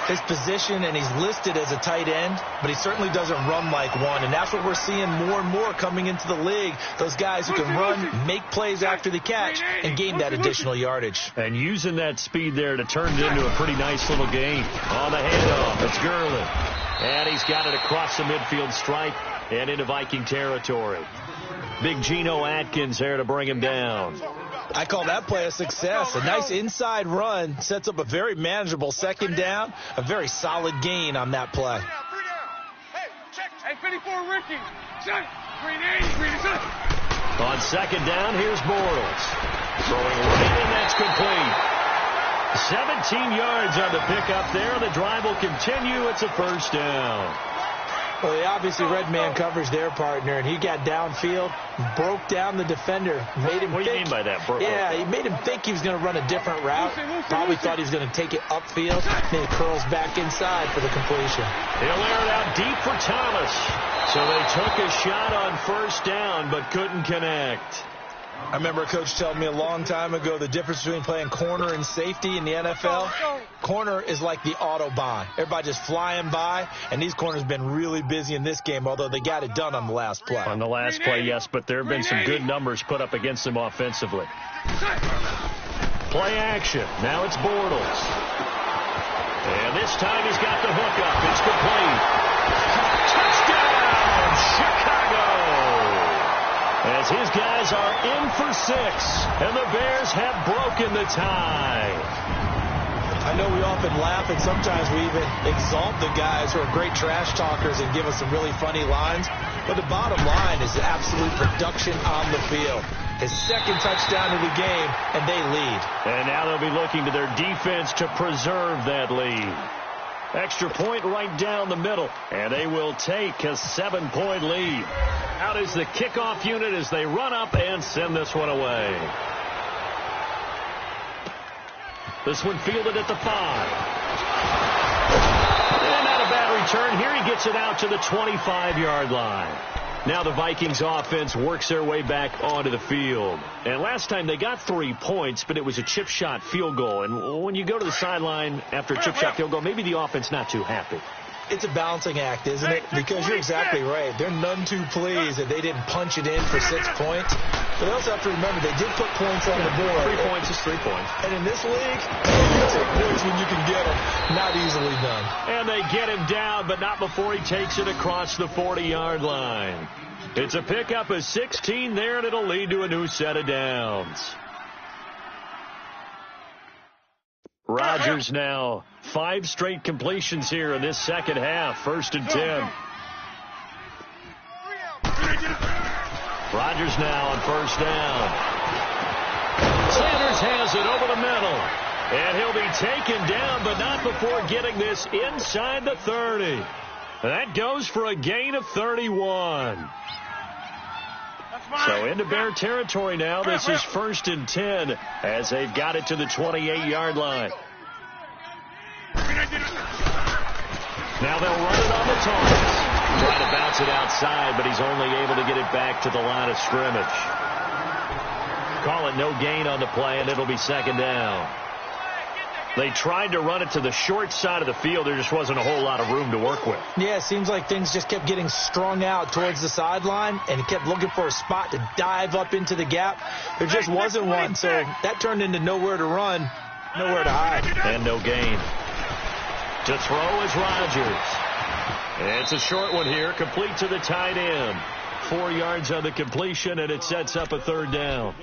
His position, and he's listed as a tight end, but he certainly doesn't run like one, and that's what we're seeing more and more coming into the league. Those guys who can run, make plays after the catch, and gain that additional yardage. And using that speed there to turn it into a pretty nice little game. On the handoff, it's Gurley. And he's got it across the midfield stripe and into Viking territory. Big Geno Atkins there to bring him down. I call that play a success. A nice inside run sets up a very manageable second down. A very solid gain on that play. Hey, 54, Ricky. Check. 380. On second down, here's Bortles. Throwing right in, that's complete. 17 yards on the pickup there. The drive will continue. It's a first down. Well, they obviously read man coverage their partner, and he got downfield, broke down the defender, made him What do you mean by that, bro? Yeah, he made him think he was going to run a different route. Probably thought he was going to take it upfield. Then he curls back inside for the completion. He'll air it out deep for Thomas. So they took a shot on first down, but couldn't connect. I remember a coach telling me a long time ago the difference between playing corner and safety in the NFL. Corner is like the Autobahn. Everybody just flying by, and these corners have been really busy in this game, although they got it done on the last play. On the last play, yes, but there have been some good numbers put up against them offensively. Play action. Now it's Bortles. And this time he's got the hook up. It's complete. Touchdown, Chicago! As his guys are in for 6, and the Bears have broken the tie. I know we often laugh, and sometimes we even exalt the guys who are great trash talkers and give us some really funny lines. But the bottom line is absolute production on the field. His second touchdown of the game, and they lead. And now they'll be looking to their defense to preserve that lead. Extra point right down the middle, and they will take a 7-point lead. Out is the kickoff unit as they run up and send this one away. This one fielded at the 5. And not a bad return. Here he gets it out to the 25-yard line. Now the Vikings offense works their way back onto the field. And last time they got 3 points, but it was a chip shot field goal. And when you go to the sideline after a chip shot field goal, maybe the offense not too happy. It's a balancing act, isn't it? Because you're exactly right. They're none too pleased that they didn't punch it in for 6 points. But they also have to remember they did put points on the board. 3 points is 3 points. And in this league, you take points when you can get them. Not easily done. And they get him down, but not before he takes it across the 40-yard line. It's a pickup of 16 there, and it'll lead to a new set of downs. Rodgers now 5 straight completions here in this second half. 1st and 10. Rodgers now on 1st down. Sanders has it over the middle. And he'll be taken down, but not before getting this inside the 30. That goes for a gain of 31. So into Bear territory now. This is 1st and 10 as they've got it to the 28-yard line. Now they'll run it on the toss. Trying to bounce it outside, but he's only able to get it back to the line of scrimmage. Call it no gain on the play, and it'll be 2nd down. They tried to run it to the short side of the field. There just wasn't a whole lot of room to work with. Yeah, it seems like things just kept getting strung out towards the sideline, and he kept looking for a spot to dive up into the gap. There just wasn't one, so that turned into nowhere to run, nowhere to hide. And no gain. To throw is Rodgers. It's a short one here, complete to the tight end. 4 yards on the completion, and it sets up a 3rd down.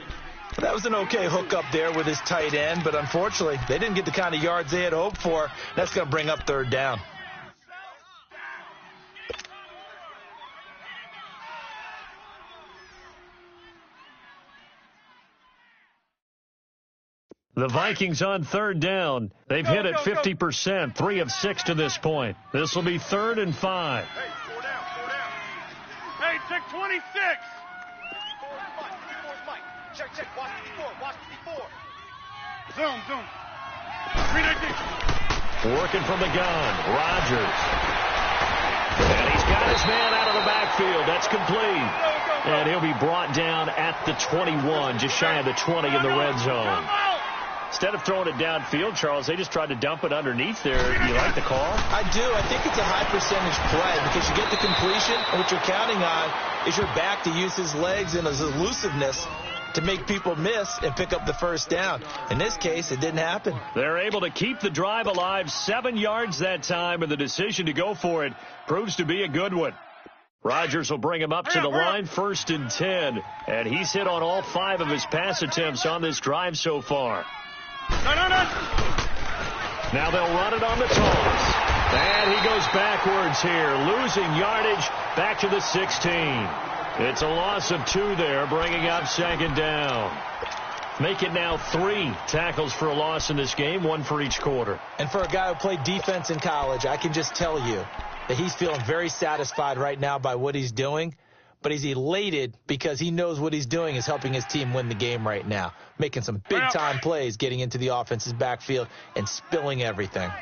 That was an okay hook up there with his tight end, but unfortunately, they didn't get the kind of yards they had hoped for. That's going to bring up 3rd down. The Vikings on third down. They've hit it 50%, 3 of 6 to this point. This will be 3rd and 5. Hey, 4 down, 4 down. Hey, check 26. 54's Mike. Check, watch 54, watch 54. Zoom. 319. Working from the gun, Rodgers. And he's got his man out of the backfield. That's complete. And he'll be brought down at the 21, just shy of the 20 in the red zone. Instead of throwing it downfield, Charles, they just tried to dump it underneath there. You like the call? I do. I think it's a high percentage play because you get the completion, and what you're counting on is your back to use his legs and his elusiveness to make people miss and pick up the first down. In this case, it didn't happen. They're able to keep the drive alive, 7 yards that time, and the decision to go for it proves to be a good one. Rodgers will bring him up to the line, 1st and 10, and he's hit on all 5 of his pass attempts on this drive so far. Now they'll run it on the toss. And he goes backwards here, losing yardage back to the 16. It's a loss of 2 there, bringing up 2nd down. Make it now 3 tackles for a loss in this game, 1 for each quarter. And for a guy who played defense in college, I can just tell you that he's feeling very satisfied right now by what he's doing. But he's elated because he knows what he's doing is helping his team win the game right now. Making some big-time plays, getting into the offense's backfield and spilling everything. 3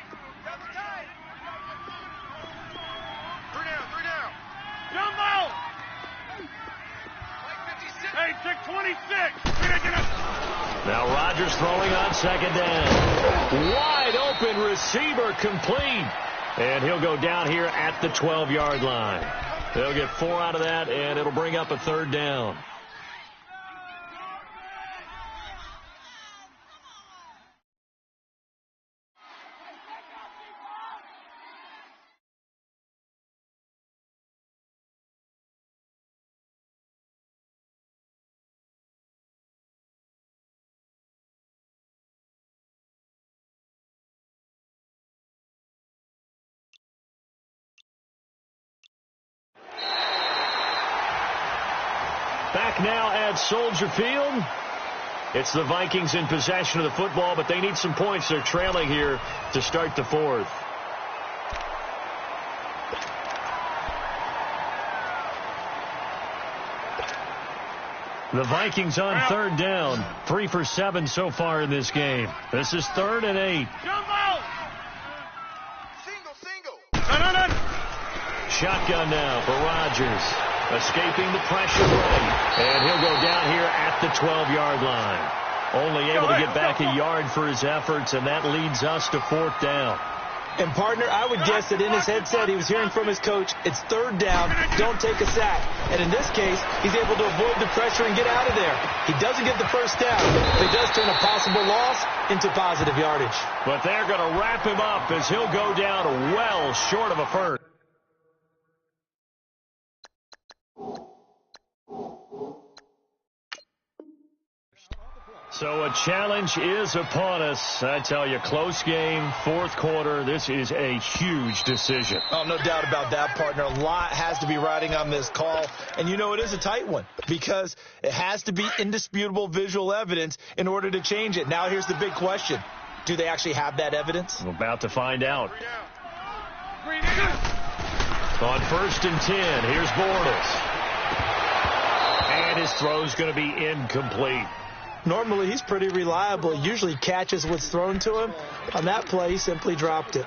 down. Jump out. Hey, check 26. Now Rodgers throwing on 2nd down. Wide open receiver complete. And he'll go down here at the 12-yard line. They'll get 4 out of that, and it'll bring up a 3rd down. Back now at Soldier Field. It's the Vikings in possession of the football, but they need some points. They're trailing here to start the 4th. The Vikings on 3rd down. 3 for 7 so far in this game. This is 3rd and 8. Jump out. Single. Shotgun now for Rodgers. Escaping the pressure right. And he'll go down here at the 12-yard line. Only able to get back a yard for his efforts, and that leads us to 4th down. And, partner, I would guess that in his headset he was hearing from his coach, it's 3rd down, don't take a sack. And in this case, he's able to avoid the pressure and get out of there. He doesn't get the first down, but he does turn a possible loss into positive yardage. But they're going to wrap him up as he'll go down well short of a first. So a challenge is upon us. I tell you, close game, 4th quarter. This is a huge decision. Oh, no doubt about that, partner. A lot has to be riding on this call. And you know it is a tight one because it has to be indisputable visual evidence in order to change it. Now here's the big question. Do they actually have that evidence? We're about to find out. On 1st and 10, here's Bortles. And his throw's going to be incomplete. Normally, he's pretty reliable. He usually catches what's thrown to him. On that play, he simply dropped it.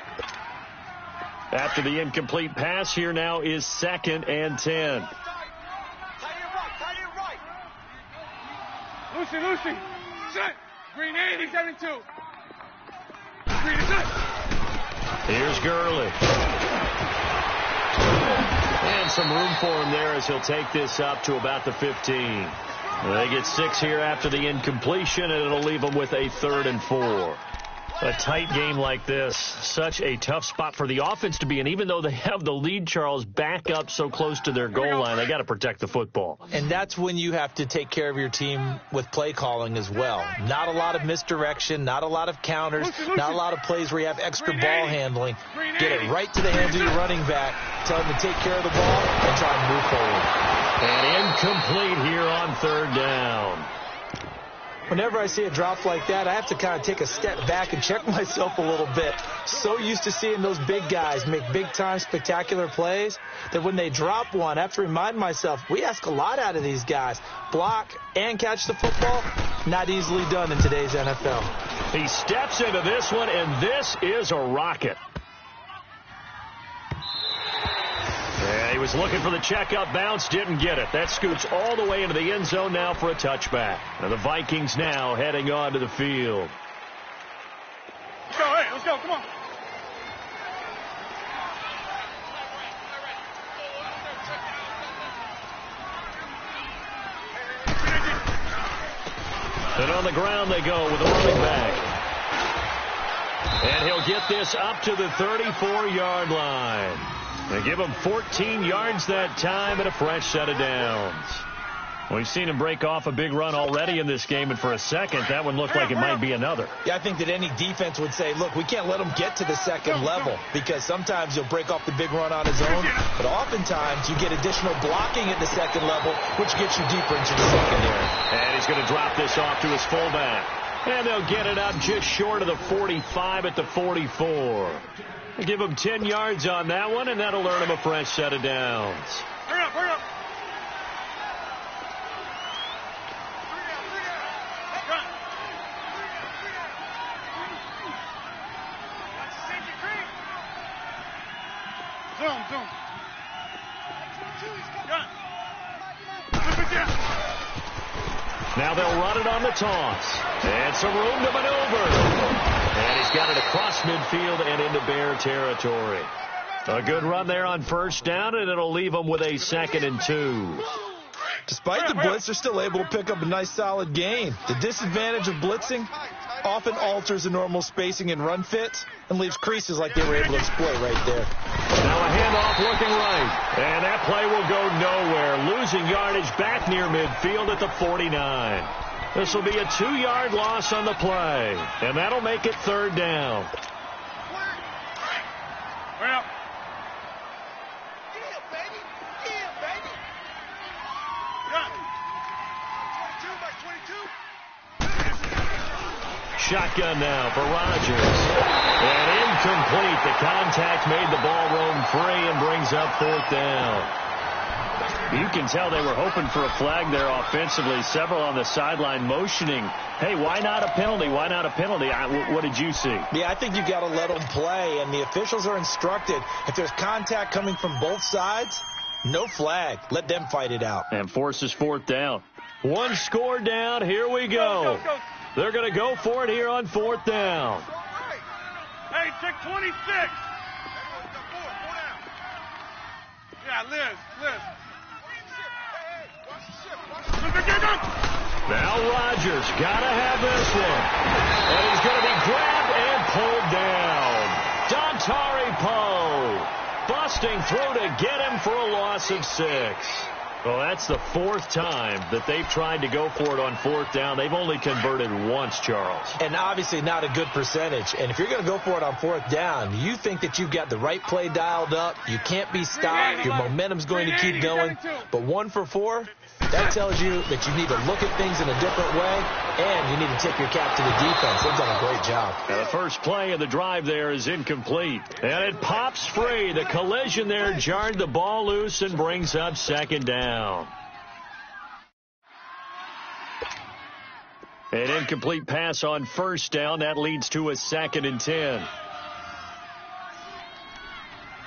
After the incomplete pass, here now is 2nd and 10. Tight end right. Lucy. Set. Green 8, 7-2. Green is set. Here's Gurley. And some room for him there as he'll take this up to about the 15. They get 6 here after the incompletion, and it'll leave them with a 3rd and 4. A tight game like this, such a tough spot for the offense to be in. Even though they have the lead, Charles, back up so close to their goal line, they got to protect the football. And that's when you have to take care of your team with play calling as well. Not a lot of misdirection, not a lot of counters, not a lot of plays where you have extra ball handling. Get it right to the hands of your running back, tell him to take care of the ball, and try and move forward. And incomplete here on 3rd down. Whenever I see a drop like that, I have to kind of take a step back and check myself a little bit. So used to seeing those big guys make big-time spectacular plays that when they drop one, I have to remind myself, we ask a lot out of these guys. Block and catch the football, not easily done in today's NFL. He steps into this one, and this is a rocket. Yeah, he was looking for the checkup bounce, didn't get it. That scoots all the way into the end zone now for a touchback. And the Vikings now heading on to the field. Let's go, hey, let's go, come on. And on the ground they go with a running back. And he'll get this up to the 34-yard line. They give him 14 yards that time and a fresh set of downs. We've seen him break off a big run already in this game, and for a second, that one looked like it might be another. Yeah, I think that any defense would say, look, we can't let him get to the second level, because sometimes he'll break off the big run on his own, but oftentimes you get additional blocking at the second level, which gets you deeper into the secondary. And he's going to drop this off to his fullback. And they'll get it up just short of the 45 at the 44. They'll give him 10 yards on that one, and that'll earn him a fresh set of downs. Hurry up, hurry up. Zoom, zoom. Now they'll run it on the toss. And some room to maneuver. And he's got it across midfield and into Bear territory. A good run there on first down, and it'll leave them with a 2nd and 2. Despite the blitz, they're still able to pick up a nice, solid gain. The disadvantage of blitzing often alters the normal spacing and run fits and leaves creases like they were able to exploit right there. Now a handoff looking right. And that play will go nowhere. Losing yardage back near midfield at the 49. This will be a 2-yard loss on the play. And that'll make it 3rd down. Well. Yeah, baby. Yeah, baby. Yeah. 22 by 22. Shotgun now for Rodgers. And incomplete. The contact made the ball roam free and brings up 4th down. You can tell they were hoping for a flag there offensively. Several on the sideline motioning, hey, why not a penalty? Why not a penalty? What did you see? Yeah, I think you got to let them play, and the officials are instructed. If there's contact coming from both sides, no flag. Let them fight it out. And forces 4th down. One score down. Here we go. Go. They're going to go for it here on 4th down. Hey, check 26. Yeah, Liz. Now Rodgers got to have this one. And he's going to be grabbed and pulled down. Dontari Poe busting through to get him for a loss of 6. Well, that's the 4th time that they've tried to go for it on 4th down. They've only converted once, Charles. And obviously not a good percentage. And if you're going to go for it on 4th down, you think that you've got the right play dialed up. You can't be stopped. Your momentum's going to keep going. But 1 for 4, that tells you that you need to look at things in a different way, and you need to tip your cap to the defense. They've done a great job. Now the first play of the drive there is incomplete. And it pops free. The collision there jarred the ball loose and brings up 2nd down. An incomplete pass on 1st down. That leads to a 2nd and 10.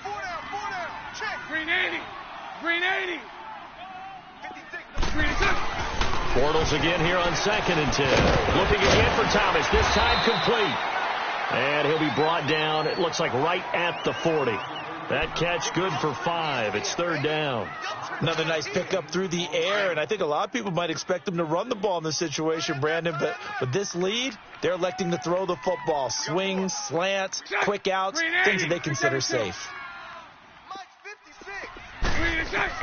4 down. Check. Green 80. Green 80. 56. Green 6. Bortles again here on 2nd and 10. Looking again for Thomas. This time complete. And he'll be brought down, it looks like right at the 40. That catch good for 5. It's 3rd down. Another nice pickup through the air, and I think a lot of people might expect them to run the ball in this situation, Brandon, but with this lead, they're electing to throw the football. Swings, slants, quick outs, things that they consider safe. Mike 56. Green 6.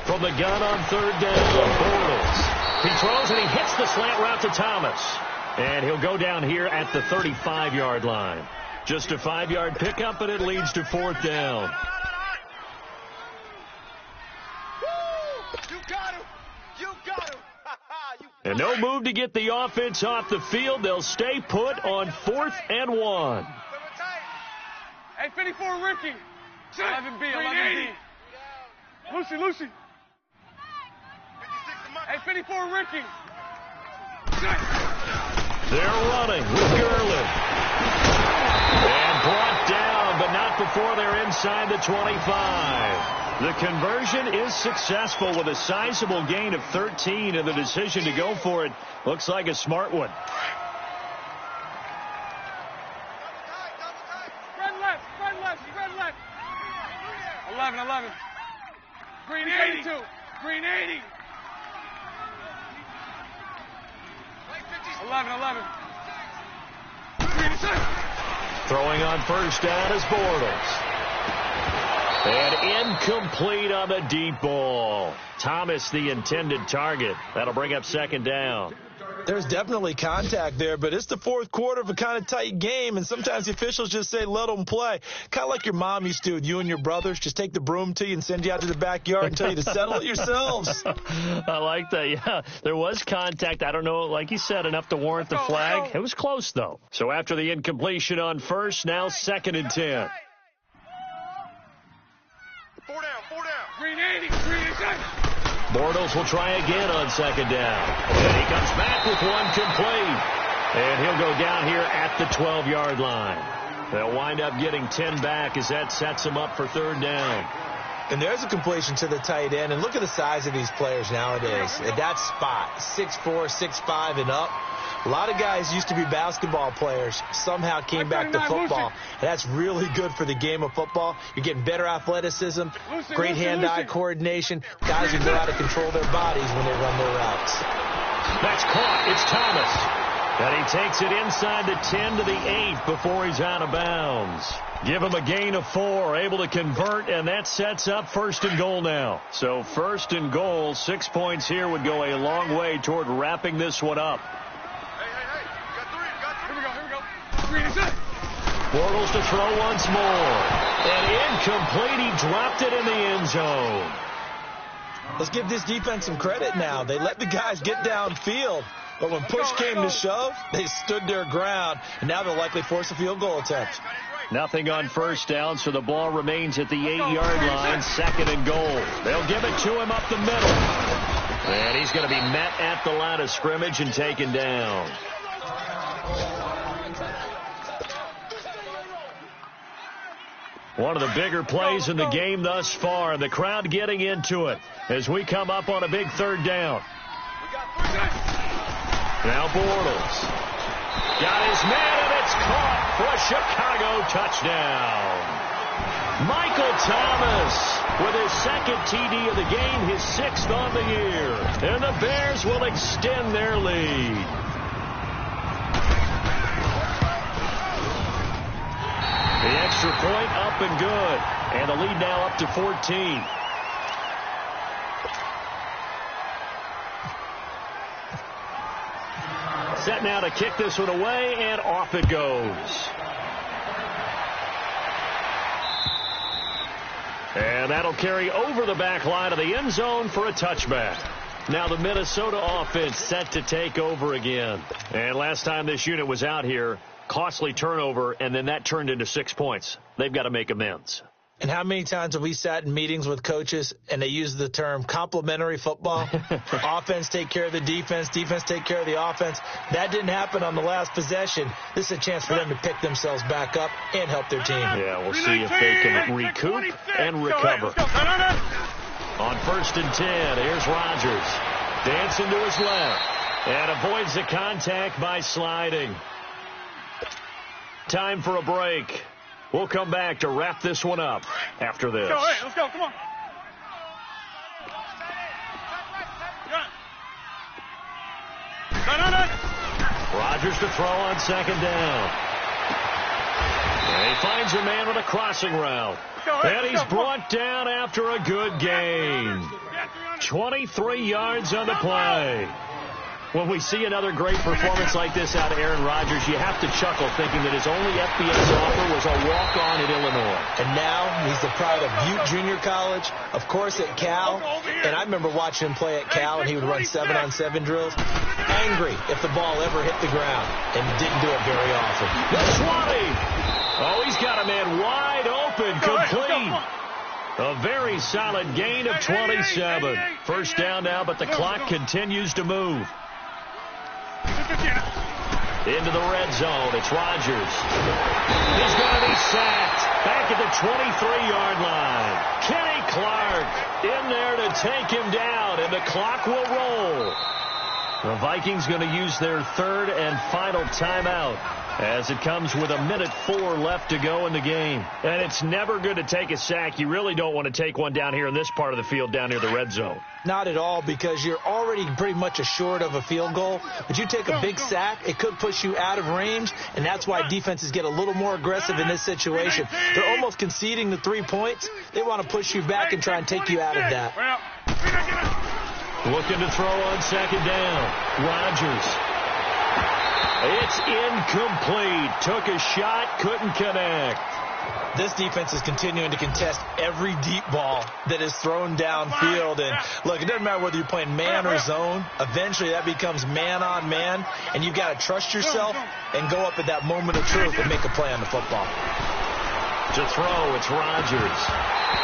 From the gun on 3rd down, Bortles. He throws and he hits the slant route to Thomas. And he'll go down here at the 35-yard line. Just a 5-yard pickup, but it leads to 4th down. You got him. And no move to get the offense off the field. They'll stay put on 4th and 1. Hey, 54, Ricky. 11B, 11B. Lucy, Lucy. Hey, 54, Ricky. They're running with Gurley. And brought down, but not before they're inside the 25. The conversion is successful with a sizable gain of 13, and the decision to go for it looks like a smart one. Spread left, spread left, spread left. 11. Green 82. Green 80. 11. Green 6. Throwing on first down is Bortles. And incomplete on the deep ball. Thomas, the intended target. That'll bring up 2nd down. There's definitely contact there, but it's the 4th quarter of a kind of tight game, and sometimes the officials just say, let them play. Kind of like your mom used to with you and your brothers. Just take the broom to you and send you out to the backyard and tell you to settle it yourselves. I like that, yeah. There was contact. I don't know, like you said, enough to warrant the flag. It was close, though. So after the incompletion on first, now 2nd and 10. 4 down. Green 80. Green 87. Bortles will try again on 2nd down. And he comes back with one complete. And he'll go down here at the 12-yard line. They'll wind up getting 10 back as that sets them up for 3rd down. And there's a completion to the tight end. And look at the size of these players nowadays. At that spot, 6'4", 6'5", and up. A lot of guys used to be basketball players, somehow came back to football. And that's really good for the game of football. You're getting better athleticism, great hand-eye coordination. Guys who know how to control their bodies when they run their routes. That's caught. It's Thomas. And he takes it inside the 10 to the 8 before he's out of bounds. Give him a gain of 4, able to convert, and that sets up 1st and goal now. So 1st and goal, 6 points here would go a long way toward wrapping this one up. Bortles to throw once more. And incomplete. He dropped it in the end zone. Let's give this defense some credit now. They let the guys get downfield. But when push came to shove, they stood their ground. And now they'll likely force a field goal attempt. Nothing on first down, so the ball remains at the 8-yard line. 2nd and goal. They'll give it to him up the middle. And he's going to be met at the line of scrimmage and taken down. One of the bigger plays in the game thus far. The crowd getting into it as we come up on a big 3rd down. Now Bortles. Got his man, and it's caught for a Chicago touchdown. Michael Thomas with his 2nd TD of the game, his 6th on the year. And the Bears will extend their lead. The extra point up and good. And the lead now up to 14. Set now to kick this one away, and off it goes. And that'll carry over the back line of the end zone for a touchback. Now the Minnesota offense set to take over again. And last time this unit was out here, costly turnover, and then that turned into 6 points. They've got to make amends. And how many times have we sat in meetings with coaches and they use the term complementary football? Offense take care of the defense, defense take care of the offense. That didn't happen on the last possession. This is a chance for them to pick themselves back up and help their team. Yeah, we'll see if they can recoup and recover. On 1st and 10, here's Rodgers. Dancing to his left and avoids the contact by sliding. Time for a break. We'll come back to wrap this one up after this. Let's go, come on. Rodgers to throw on 2nd down. And he finds a man with a crossing route. And he's brought down after a good gain. 23 yards on the play. When we see another great performance like this out of Aaron Rodgers, you have to chuckle thinking that his only FBS offer was a walk-on at Illinois. And now he's the pride of Butte Junior College, of course at Cal. And I remember watching him play at Cal, and he would run 7-on-7 drills. Angry if the ball ever hit the ground, and didn't do it very often. The 20. Oh, he's got a man wide open, complete. A very solid gain of 27. First down now, but the clock continues to move. Into the red zone. It's Rodgers. He's going to be sacked. Back at the 23-yard line. Kenny Clark in there to take him down, and the clock will roll. The Vikings going to use their third and final timeout as it comes with 1:04 left to go in the game. And it's never good to take a sack. You really don't want to take one down here in this part of the field down near the red zone. Not at all, because you're already pretty much assured of a field goal. But you take a big sack, it could push you out of range, and that's why defenses get a little more aggressive in this situation. They're almost conceding the 3 points. They want to push you back and try and take you out of that. Looking to throw on second down. Rodgers. It's incomplete. Took a shot, couldn't connect. This defense is continuing to contest every deep ball that is thrown downfield. And look, it doesn't matter whether you're playing man or zone. Eventually that becomes man on man, and you've got to trust yourself and go up at that moment of truth and make a play on the football. To throw, it's Rodgers.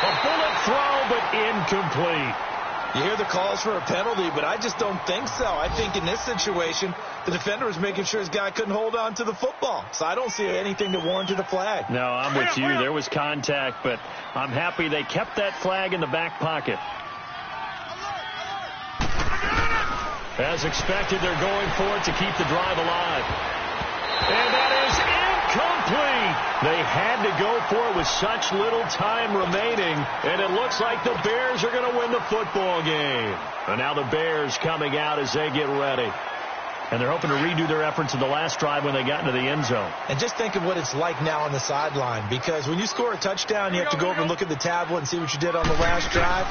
A bullet throw, but incomplete. You hear the calls for a penalty, but I just don't think so. I think in this situation, the defender was making sure his guy couldn't hold on to the football. So I don't see anything that warranted a flag. No, I'm with you. There was contact, but I'm happy they kept that flag in the back pocket. As expected, they're going for it to keep the drive alive. And that is incomplete. They had to go for it with such little time remaining, and it looks like the Bears are going to win the football game. And now the Bears coming out as they get ready. And they're hoping to redo their efforts in the last drive when they got into the end zone. And just think of what it's like now on the sideline, because when you score a touchdown, you have to go over and look at the tablet and see what you did on the last drive.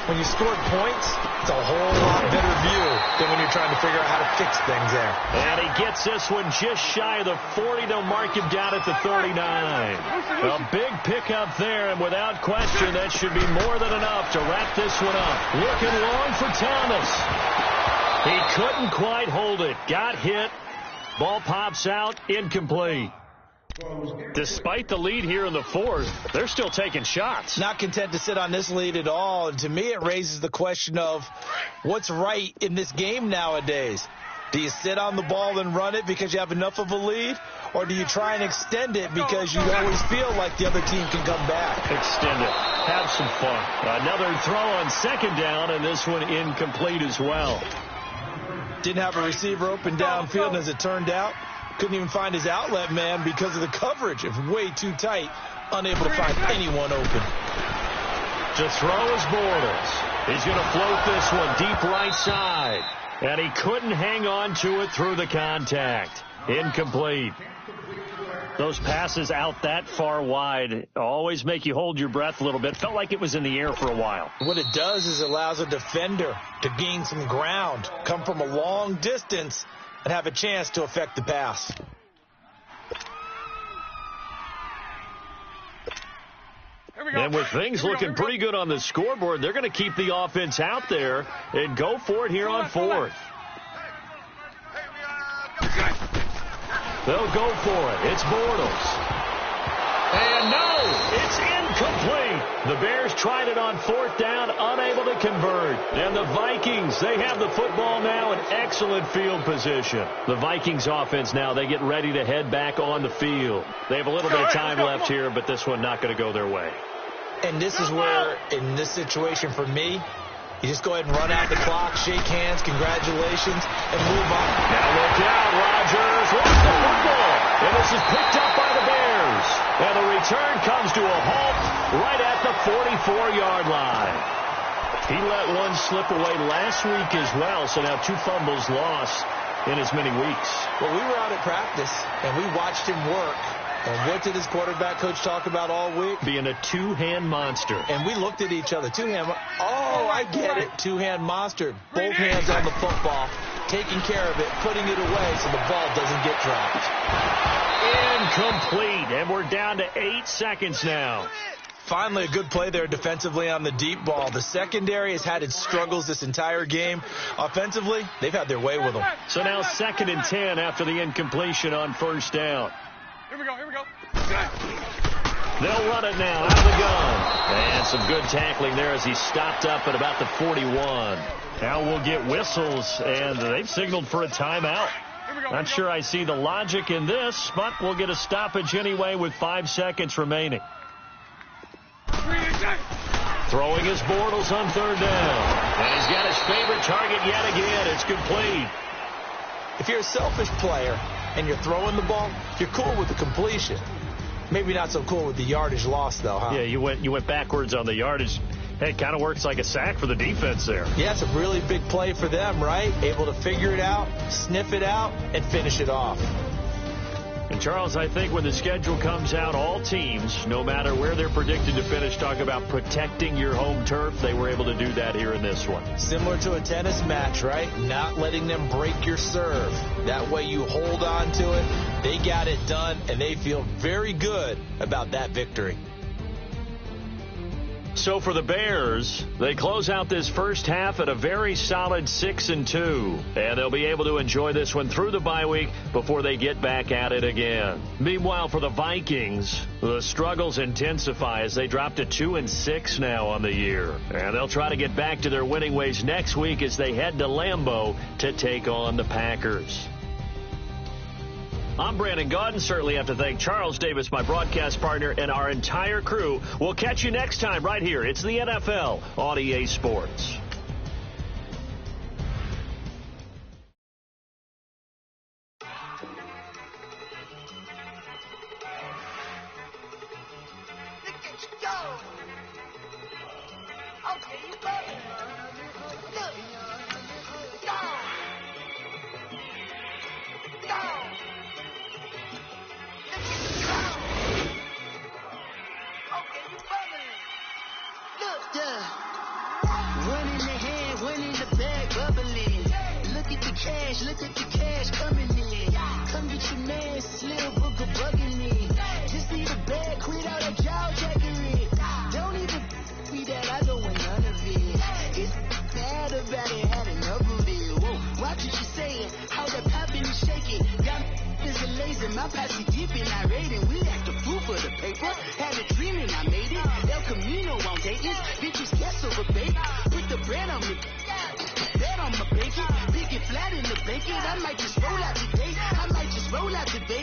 When you scored points, it's a whole lot better view than when you're trying to figure out how to fix things there. And he gets this one just shy of the 40. They'll mark him down at the 39. A big pickup there, and without question, that should be more than enough to wrap this one up. Looking long for Thomas. He couldn't quite hold it. Got hit. Ball pops out. Incomplete. Despite the lead here in the fourth, they're still taking shots. Not content to sit on this lead at all. And to me, it raises the question of what's right in this game nowadays. Do you sit on the ball and run it because you have enough of a lead? Or do you try and extend it because you always feel like the other team can come back? Extend it. Have some fun. Another throw on second down, and this one incomplete as well. Didn't have a receiver open downfield, and as it turned out, couldn't even find his outlet man because of the coverage. It's way too tight, unable to find anyone open. To throw is Bortles. He's going to float this one deep right side. And he couldn't hang on to it through the contact. Incomplete. Those passes out that far wide always make you hold your breath a little bit. Felt like it was in the air for a while. What it does is it allows a defender to gain some ground, come from a long distance, and have a chance to affect the pass. And with things looking pretty good on the scoreboard, they're going to keep the offense out there and go for it here on fourth. They'll go for it. It's Bortles. And no, it's incomplete. The Bears tried it on fourth down, unable to convert. And the Vikings, they have the football now in excellent field position. The Vikings offense now, they get ready to head back on the field. They have a little bit of time left here, but this one not going to go their way. And this is where, in this situation for me, you just go ahead and run out the clock, shake hands, congratulations, and move on. Now look out, Rodgers lost the football. And this is picked up by the Bears. And the return comes to a halt right at the 44-yard line. He let one slip away last week as well, so now 2 fumbles lost in as many weeks. Well, we were out at practice, and we watched him work. And what did his quarterback coach talk about all week? Being a two-hand monster. And we looked at each other. Two-hand. Oh, I get it. Two-hand monster. Both hands on the football. taking care of it, putting it away so the ball doesn't get dropped. Incomplete, and we're down to 8 seconds now. Finally, a good play there defensively on the deep ball. The secondary has had its struggles this entire game. Offensively, they've had their way with them. So now 2nd and 10 after the incompletion on 1st down. Here we go. They'll run it now out of the gun. And some good tackling there as he stopped up at about the 41. Now we'll get whistles, and they've signaled for a timeout. Not sure I see the logic in this, but we'll get a stoppage anyway with 5 seconds remaining. Throwing his Bortles on 3rd down. And he's got his favorite target yet again. It's complete. If you're a selfish player and you're throwing the ball, you're cool with the completion. Maybe not so cool with the yardage loss, though, huh? Yeah, you went backwards on the yardage. Hey, it kind of works like a sack for the defense there. Yeah, it's a really big play for them, right? Able to figure it out, sniff it out, and finish it off. And, Charles, I think when the schedule comes out, all teams, no matter where they're predicted to finish, talk about protecting your home turf. They were able to do that here in this one. Similar to a tennis match, right? Not letting them break your serve. That way you hold on to it. They got it done, and they feel very good about that victory. So for the Bears, they close out this first half at a very solid 6-2. And they'll be able to enjoy this one through the bye week before they get back at it again. Meanwhile, for the Vikings, the struggles intensify as they drop to 2-6 now on the year. And they'll try to get back to their winning ways next week as they head to Lambeau to take on the Packers. I'm Brandon Gaudin. Certainly have to thank Charles Davis, my broadcast partner, and our entire crew. We'll catch you next time right here. It's the NFL on EA Sports. Look at the cash coming in. Come get your man, Slim Booker bugging me. Just need a bag, quit out a jaw jackery. Don't even be that, I don't want none of it. It's bad about it, had enough of it. Whoa, watch what you saying, how that poppin' and shaking. Got is a laser, my posse deep and I raiding. We act the fool for the paper. Had a dream and I made it. El Camino on Dayton's, bitches guess over bait. Put the bread on me. Bet on my bacon, big and flat in the bacon. I might just roll out today.